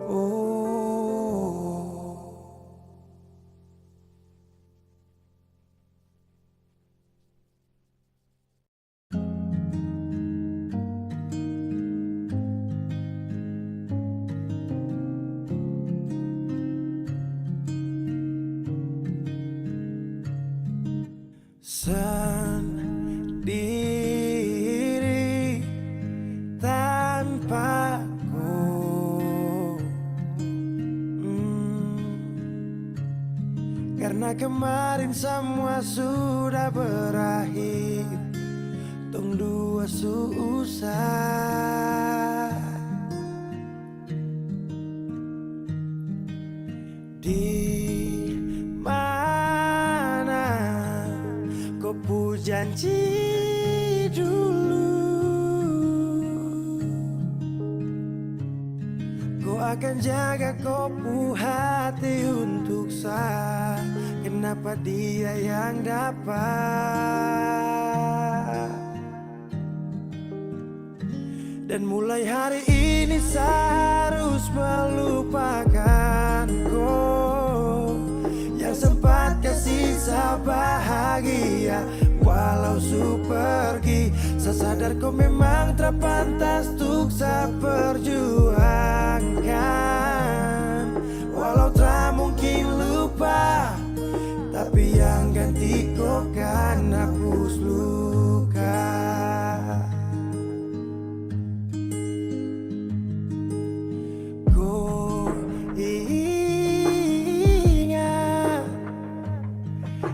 Oh. Sendiri tanpaku, karena kemarin semua sudah berakhir. Tong dua susah di mana kau pu janji dulu, kau akan jaga kau pu hati untuk saya. Kenapa dia yang dapat? Dan mulai hari ini saya harus melupakan kau yang sempat kasih saya bahagia. Walau su pergi, saya sadar kau memang terpantas untuk saya perjuangkan. Walau tak mungkin lupa, tapi yang ganti kau kan hapus luka.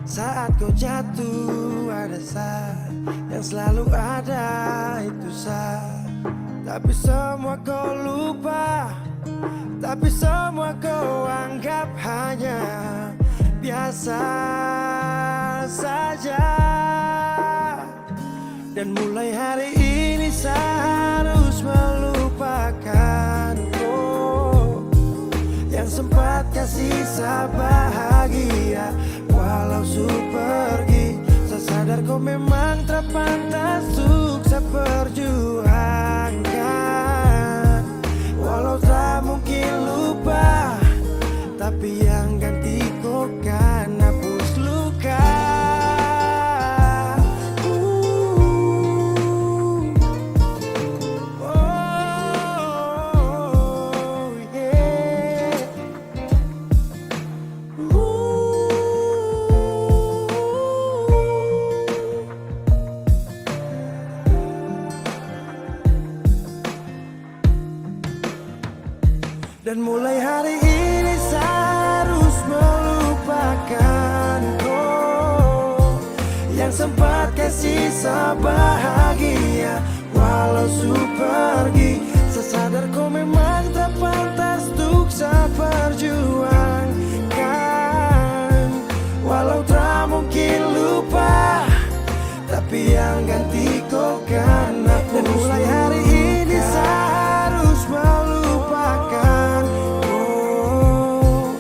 Saat kau jatuh ada saya, yang selalu ada itu saya. Tapi semua kau lupa, tapi semua kau anggap hanya biasa saja. Dan mulai hari ini saya harus melupakan kau yang sempat kasih saya bahagia. Walau su pergi, saya sadar kau memang terpantas untuk saya perjuangkan. Walau tak mungkin lupa, tapi yang ganti kau kan hapus luka. Oh. Dan mulai hari ini saya harus melupakan kau yang sempat kasih bahagia. Walau su pergi, saya sadar kau memang tak pantas untuk saya perjuangkan. Walau tak mungkin lupa, tapi yang ganti kau kan aku. Dan mulai hari ini saya harus melupakan oh,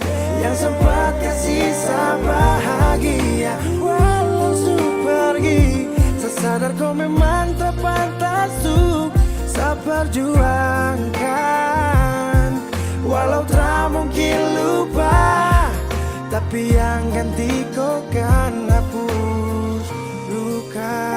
yang sempat kasih saya bahagia. Walau su pergi, saya sadar kau memang tak pantas untuk saya perjuangkan. Walau tak mungkin lupa, tapi yang ganti kau kan hapus luka.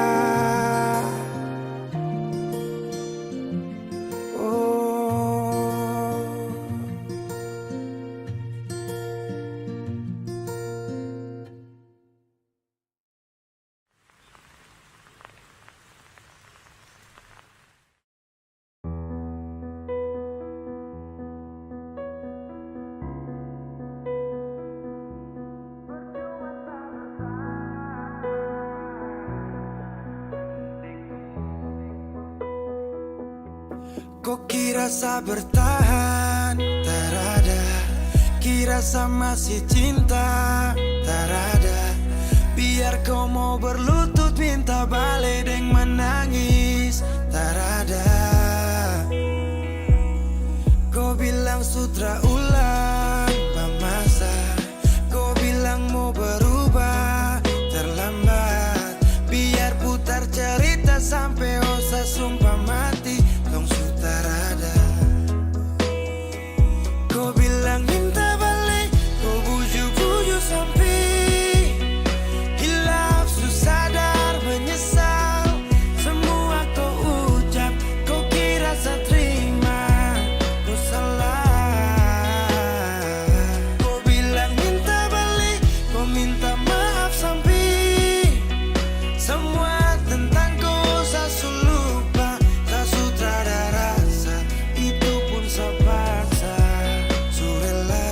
Kau kira saya bertahan, tak ada. Kira saya masih cinta, tak ada. Biar kau mau berlutut minta balik deng menangis, tak ada. Kau bilang sutra ulang masa, kau bilang mau berubah terlambat. Biar putar cerita sampai osa sumpah mati, dong sutar ada. Kau bilang minta balik, kau bujuk-bujuk sampai hilaf, susah sadar menyesal. Semua kau ucap, kau kira saya terima, kau salah. Kau bilang minta balik, kau minta maaf sampai semua tentang kau saya lupa. Tak sutradara rasa, itu pun saya paksa. Surela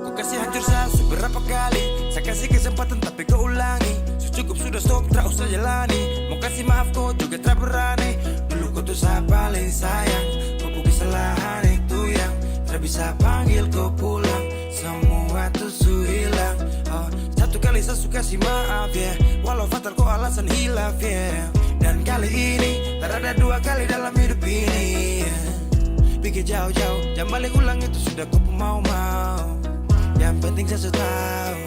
Kau kasih hancur saya seberapa kali. Saya kasih kesempatan tapi kau ulangi. Cukup sudah stop, tak usah jalani. Mau kasih maaf kau juga tak berani. Dulu kau tuh saya paling sayang. Kau bukan kesalahan itu yang tak bisa panggil kau pulang. Semua tuh su hilang. Oh, satu kali saya suka kasih maaf ya, walau fatal kau alasan hilaf ya. Dan kali ini tak ada dua kali dalam hidup ini ya. Pikir jauh-jauh, jangan balik ulang itu sudah kau mau-mau. Yang penting saya sudah tahu.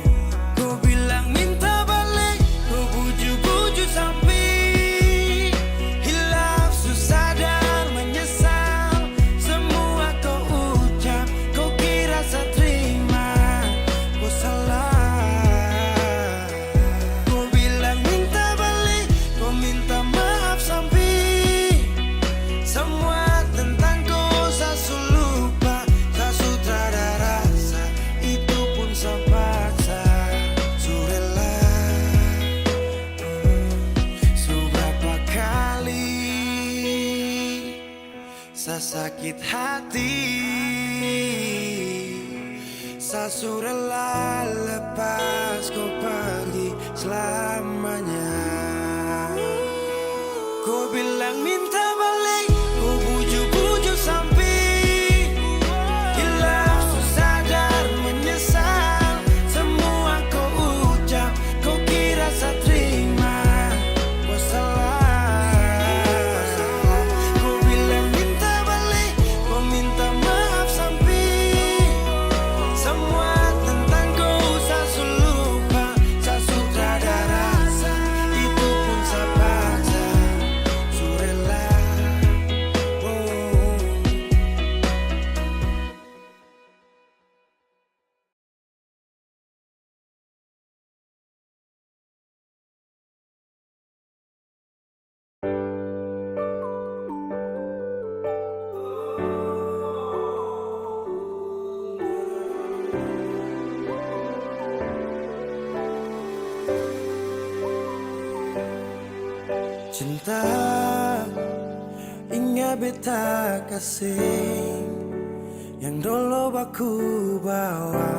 Kau bilang minta balik, kau bujuk-bujuk sampai hilaf, susah sadar menyesal. Semua kau ucap, kau kira saya terima, kau salah. Kau bilang minta balik, kau minta maaf sampai semua tentang kau saya lupa. Tak sutradara rasa, itu pun saya paksa. Surela seberapa kali saya sakit hati, saya surela lepas kau pergi selamanya. Kau bilang minta balik, kau bujuk-bujuk sampai hilaf, susah sadar menyesal. Semua kau ucap, kau kira saya terima, kau salah. Kau bilang minta balik, kau minta maaf sampai semua tentang kau saya lupa. Saya sutradara rasa, itu pun saya paksa. Surela Cinta ingat beta kasih yang dulu baku bawa,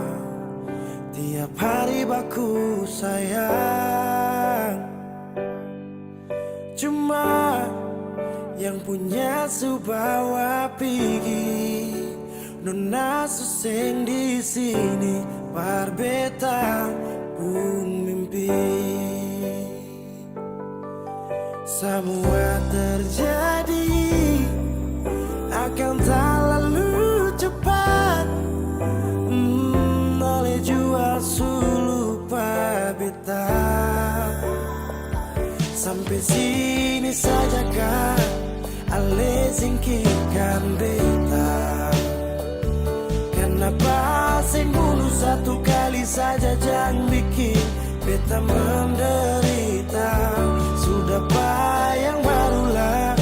tiap hari baku sayang. Cuma yang punya subawa pergi, nona suseng di sini, par beta pun mimpi. Semua terjadi akan tak lalu cepat, oleh jua lupa beta. Sampai sini saja kah ale singkirkan beta. Kenapa sing bunuh satu kali saja jangan bikin beta menderita. Sudah yang barulah,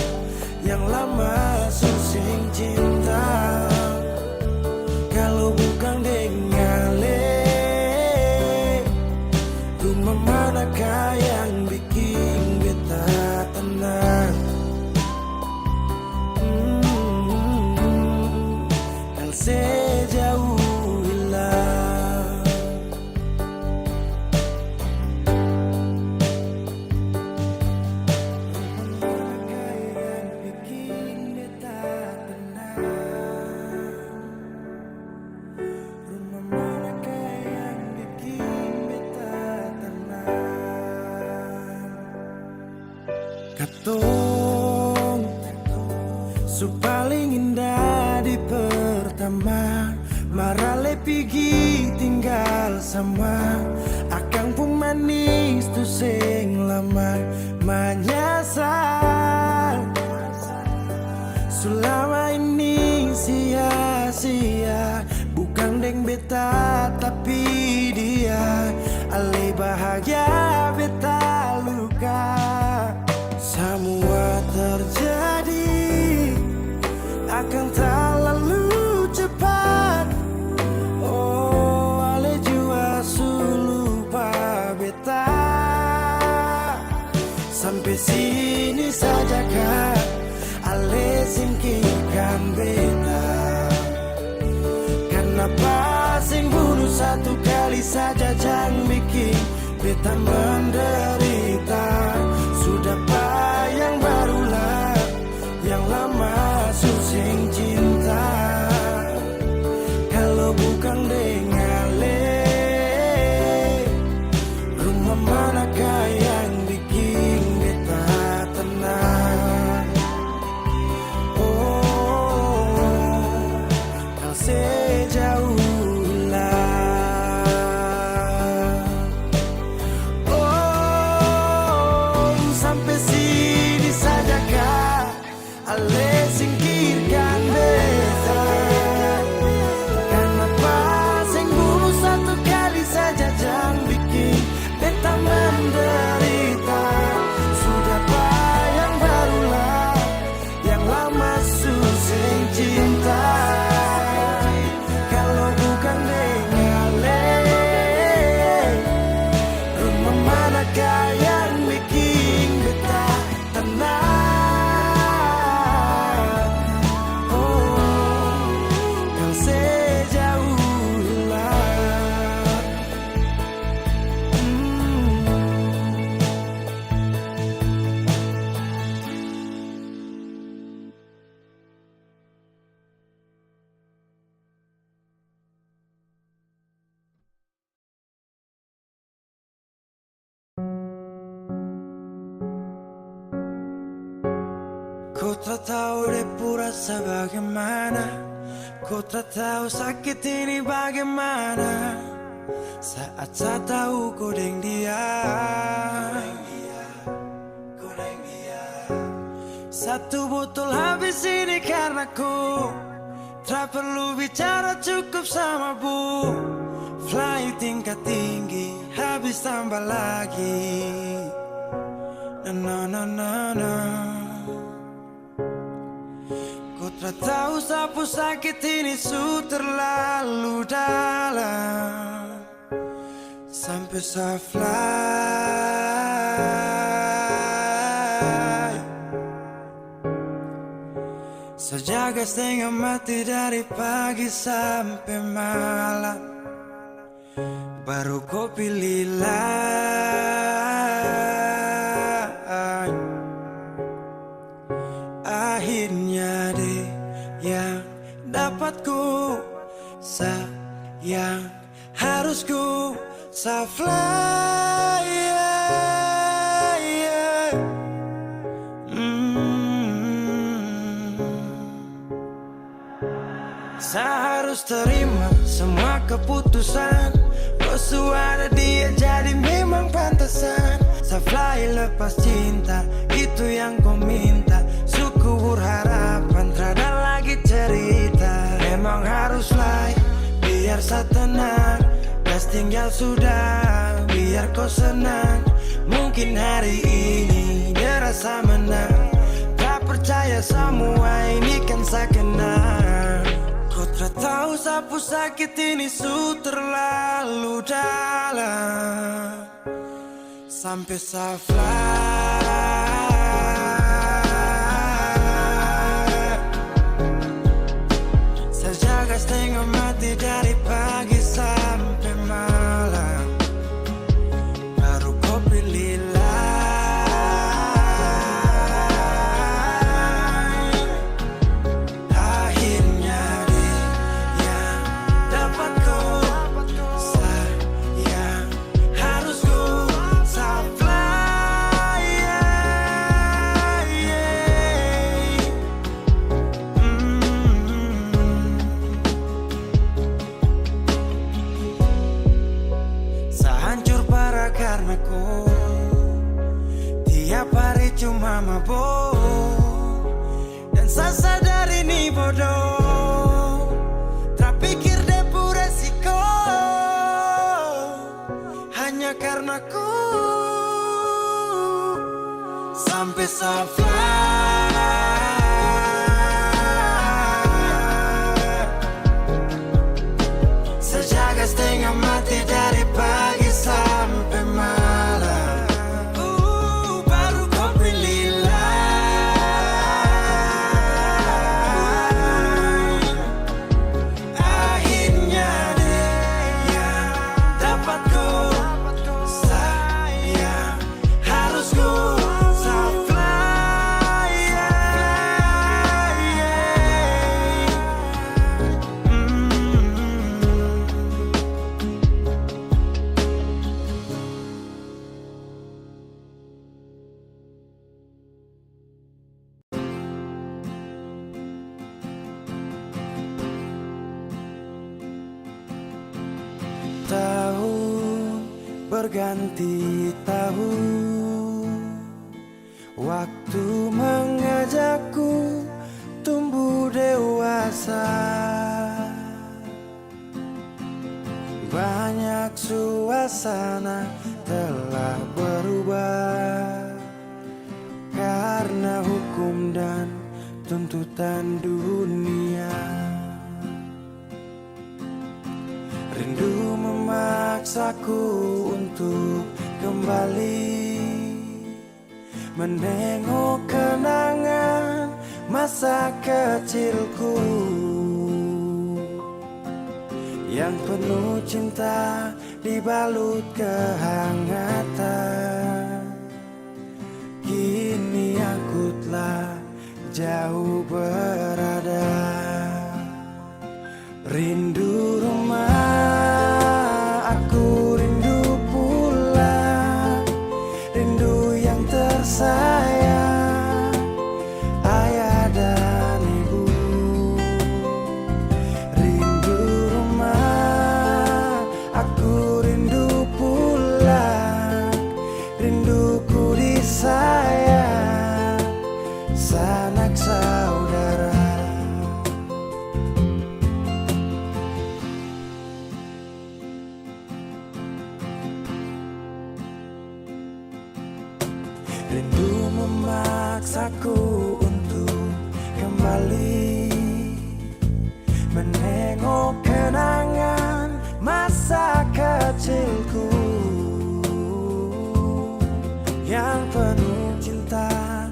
yang lama susing cinta. Kalau bukan dengan rumah manakah yang bikin beta tenang? Kalau sejauh hilang, rumah manakah yang bikin beta tenang? Rumah manakah yang bikin beta tenang? Katong su paling indah di pertama, marale pigi tinggal sama. Akang pun manis tu sing lama menyasar. Selama ini sia-sia, bukan deng beta tapi dia. Ale bahagia beta luka. Semua terjadi akan tak lalu cepat. Oh, ale jua lupa beta. Sampai sini saja kah ale singkirkan beta. Kenapa sing bunuh satu kali saja jangan bikin beta menderita. Sudah yang barulah, yang lama susing cinta. Kalau bukan dengan rumah manakah yang bikin beta tenang? Oh, kalau sejauh hilang. Oh, sampai sini saja kah ale singkirkan beta. Kenapa sing bunuh satu kali saja jangan bikin beta menderita. Sudah yang barulah, yang lama susing cinta. Kalau bukan dengan rumah manakah yang bikin beta tenang? Oh, kalau sejauh hilang. Ku tak tahu depu rasa bagaimana, ku tak tahu sakit ini bagaimana. Saat saya tahu ku deng dia, satu botol habis ini karena ku tak perlu bicara cukup sama bu. Fly tingkat tinggi habis tambah lagi. Na na na na. Ku tak tahu sapu sakit ini su terlalu dalam. Sampai saya fly Sejaga setengah mati dari pagi sampai malam, baru kau pilih lain. Akhirnya deh yang dapat ku sayang, harus ku fly. Saya harus terima semua keputusan. Kau ada dia jadi memang pantasan. Saya fly lepas cinta, itu yang kau minta. Suku berharapan, terada lagi cerita. Memang harus fly, biar saya tenang. Gas tinggal sudah, biar kau senang. Mungkin hari ini dia rasa menang. Tak percaya semua ini kan saya kenal. Kau tak tahu sapu sakit ini su terlalu dalam. Sampai saya fly. Saya jaga setengah mati dari pagi sampai malam, baru kau pilih lain. Akhirnya dia yang dapat kau sayang, harus kau fly. Saya hancur parah karena kau tiap hari cuma mabuk, dan saya sadar ini bodoh. Tak pikir depu resiko hanya karena ku. Sampai saya fly. Sejaga setengah mati dari pagi sampai malam, baru kau pilih lain. Akhirnya dia yang dapat kau sayang, harus kau fly. Tahun berganti tahun, waktu mengajakku tumbuh dewasa. Banyak suasana telah berubah karena hukum dan tuntutan dunia. Rindu memaksaku untuk kembali menengok kenangan masa kecilku yang penuh cinta dibalut kehangatan. Kini aku telah jauh berada. Rindu rumah, aku rindu pulang. Rindu yang tersayang, ayah dan ibu. Rindu rumah, aku rindu pulang. Rinduku disayang, sanak saudara. Rindu memaksaku untuk kembali menengok kenangan masa kecilku yang penuh cinta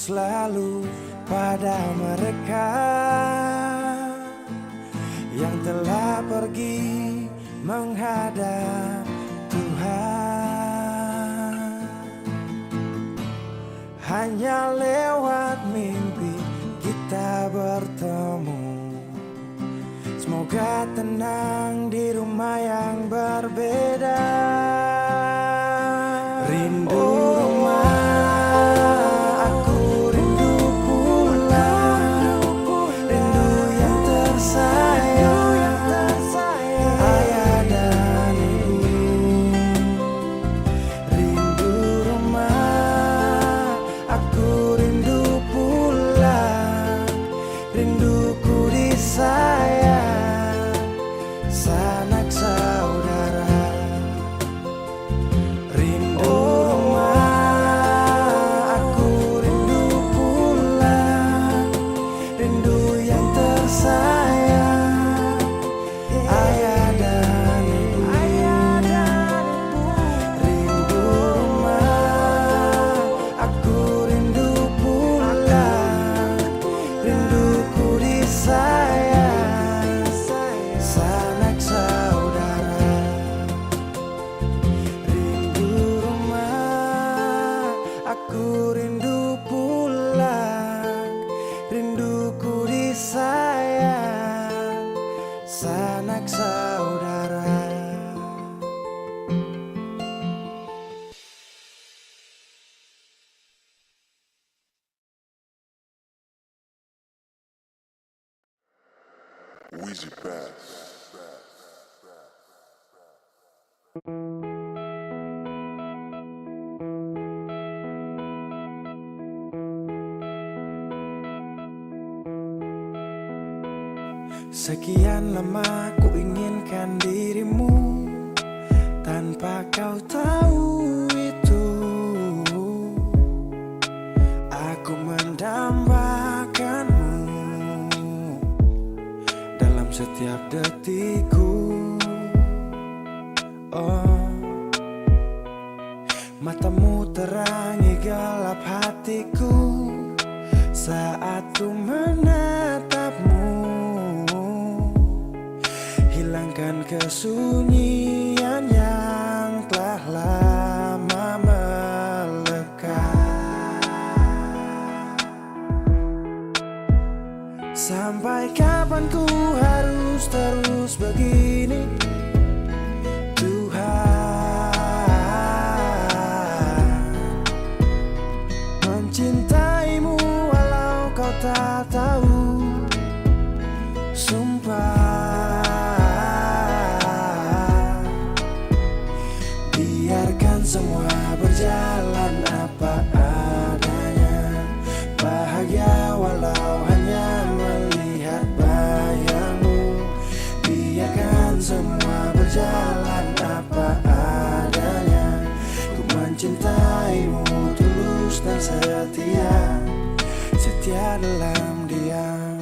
selalu pada mereka yang telah pergi menghadap Tuhan. Hanya lewat mimpi kita bertemu. Semoga tenang di rumah yang berbeda. Rindu rumah, aku rindu pulang. Rindu yang tersayang, ayah dan ibu. Rindu rumah, aku rindu pulang. Rinduku disayang, sanak saudara. Rindu rumah, aku rindu pulang. Rindu yang tersayang, ayah dan ibu. Rindu rumah, aku rindu pulang. Rinduku disayang, sanak saudara. Rindu rumah, aku rindu pulang. Rinduku disayang, sanak saudara. Sekian lama ku inginkan dirimu, tanpa kau tahu itu. Aku mendambakanmu dalam setiap detikku. Oh, matamu terangi gelap hatiku saat ku menatapmu. Hilangkan kesunyian yang telah lama melekat. Sampai kapan ku harus terus begini, Tuhan? Mencintaimu walau kau tak tahu. Sumpah, biarkan semua berjalan apa adanya. Bahagia walau hanya melihat bayangmu. Biarkan semua berjalan apa adanya. Ku mencintaimu tulus dan setia, setia dalam diam.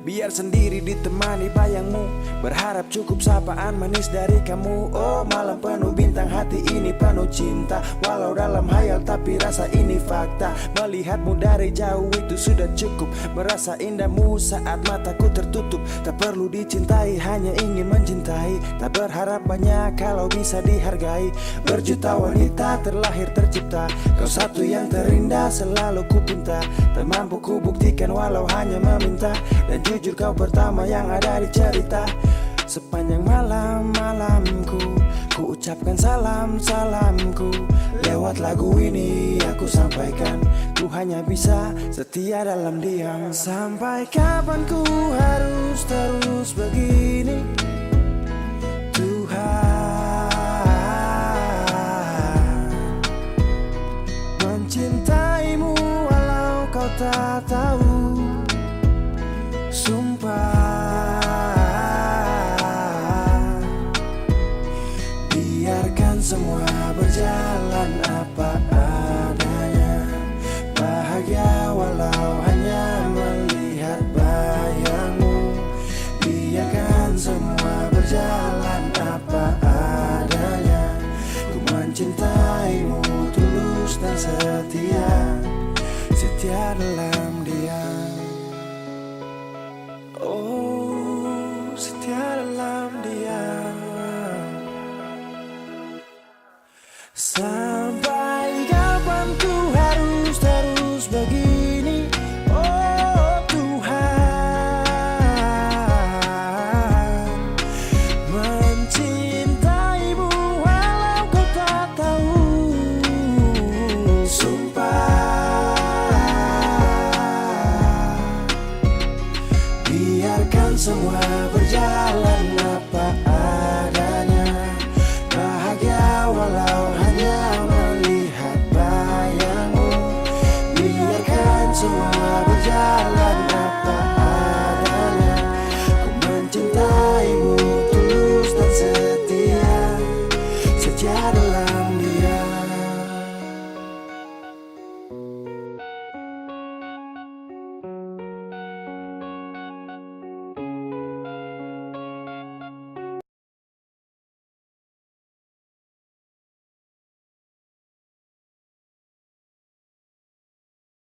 Biar sendiri ditemani bayangmu, berharap cukup sapaan manis dari kamu. Oh, malam penuh bintang, hati ini penuh cinta. Walau dalam hayal tapi rasa ini fakta. Melihatmu dari jauh itu sudah cukup. Merasa indahmu saat mataku tertutup. Tak perlu dicintai, hanya ingin mencintai. Tak berharap banyak kalau bisa dihargai. Berjuta wanita terlahir tercipta, kau satu yang terindah selalu ku pinta. Tak mampu ku buktikan walau hanya meminta. Dan jujur kau pertama yang ada di cerita. Sepanjang malam-malamku ku ucapkan salam-salamku. Lewat lagu ini aku sampaikan, ku hanya bisa setia dalam diam. Sampai kapan ku harus terus begini, Tuhan? Mencintaimu walau kau tak tahu. Sumpah, biarkan semua berjalan apa adanya. Bahagia walau hanya melihat bayangmu. Biarkan semua berjalan apa adanya. Ku mencintai setia, setia dalam diam. Oh, setia dalam diam. Sampai kapan ku harus terus begini? Oh Tuhan, mencintaimu walau kau tak tahu. Sumpah, biarkan semua berjalan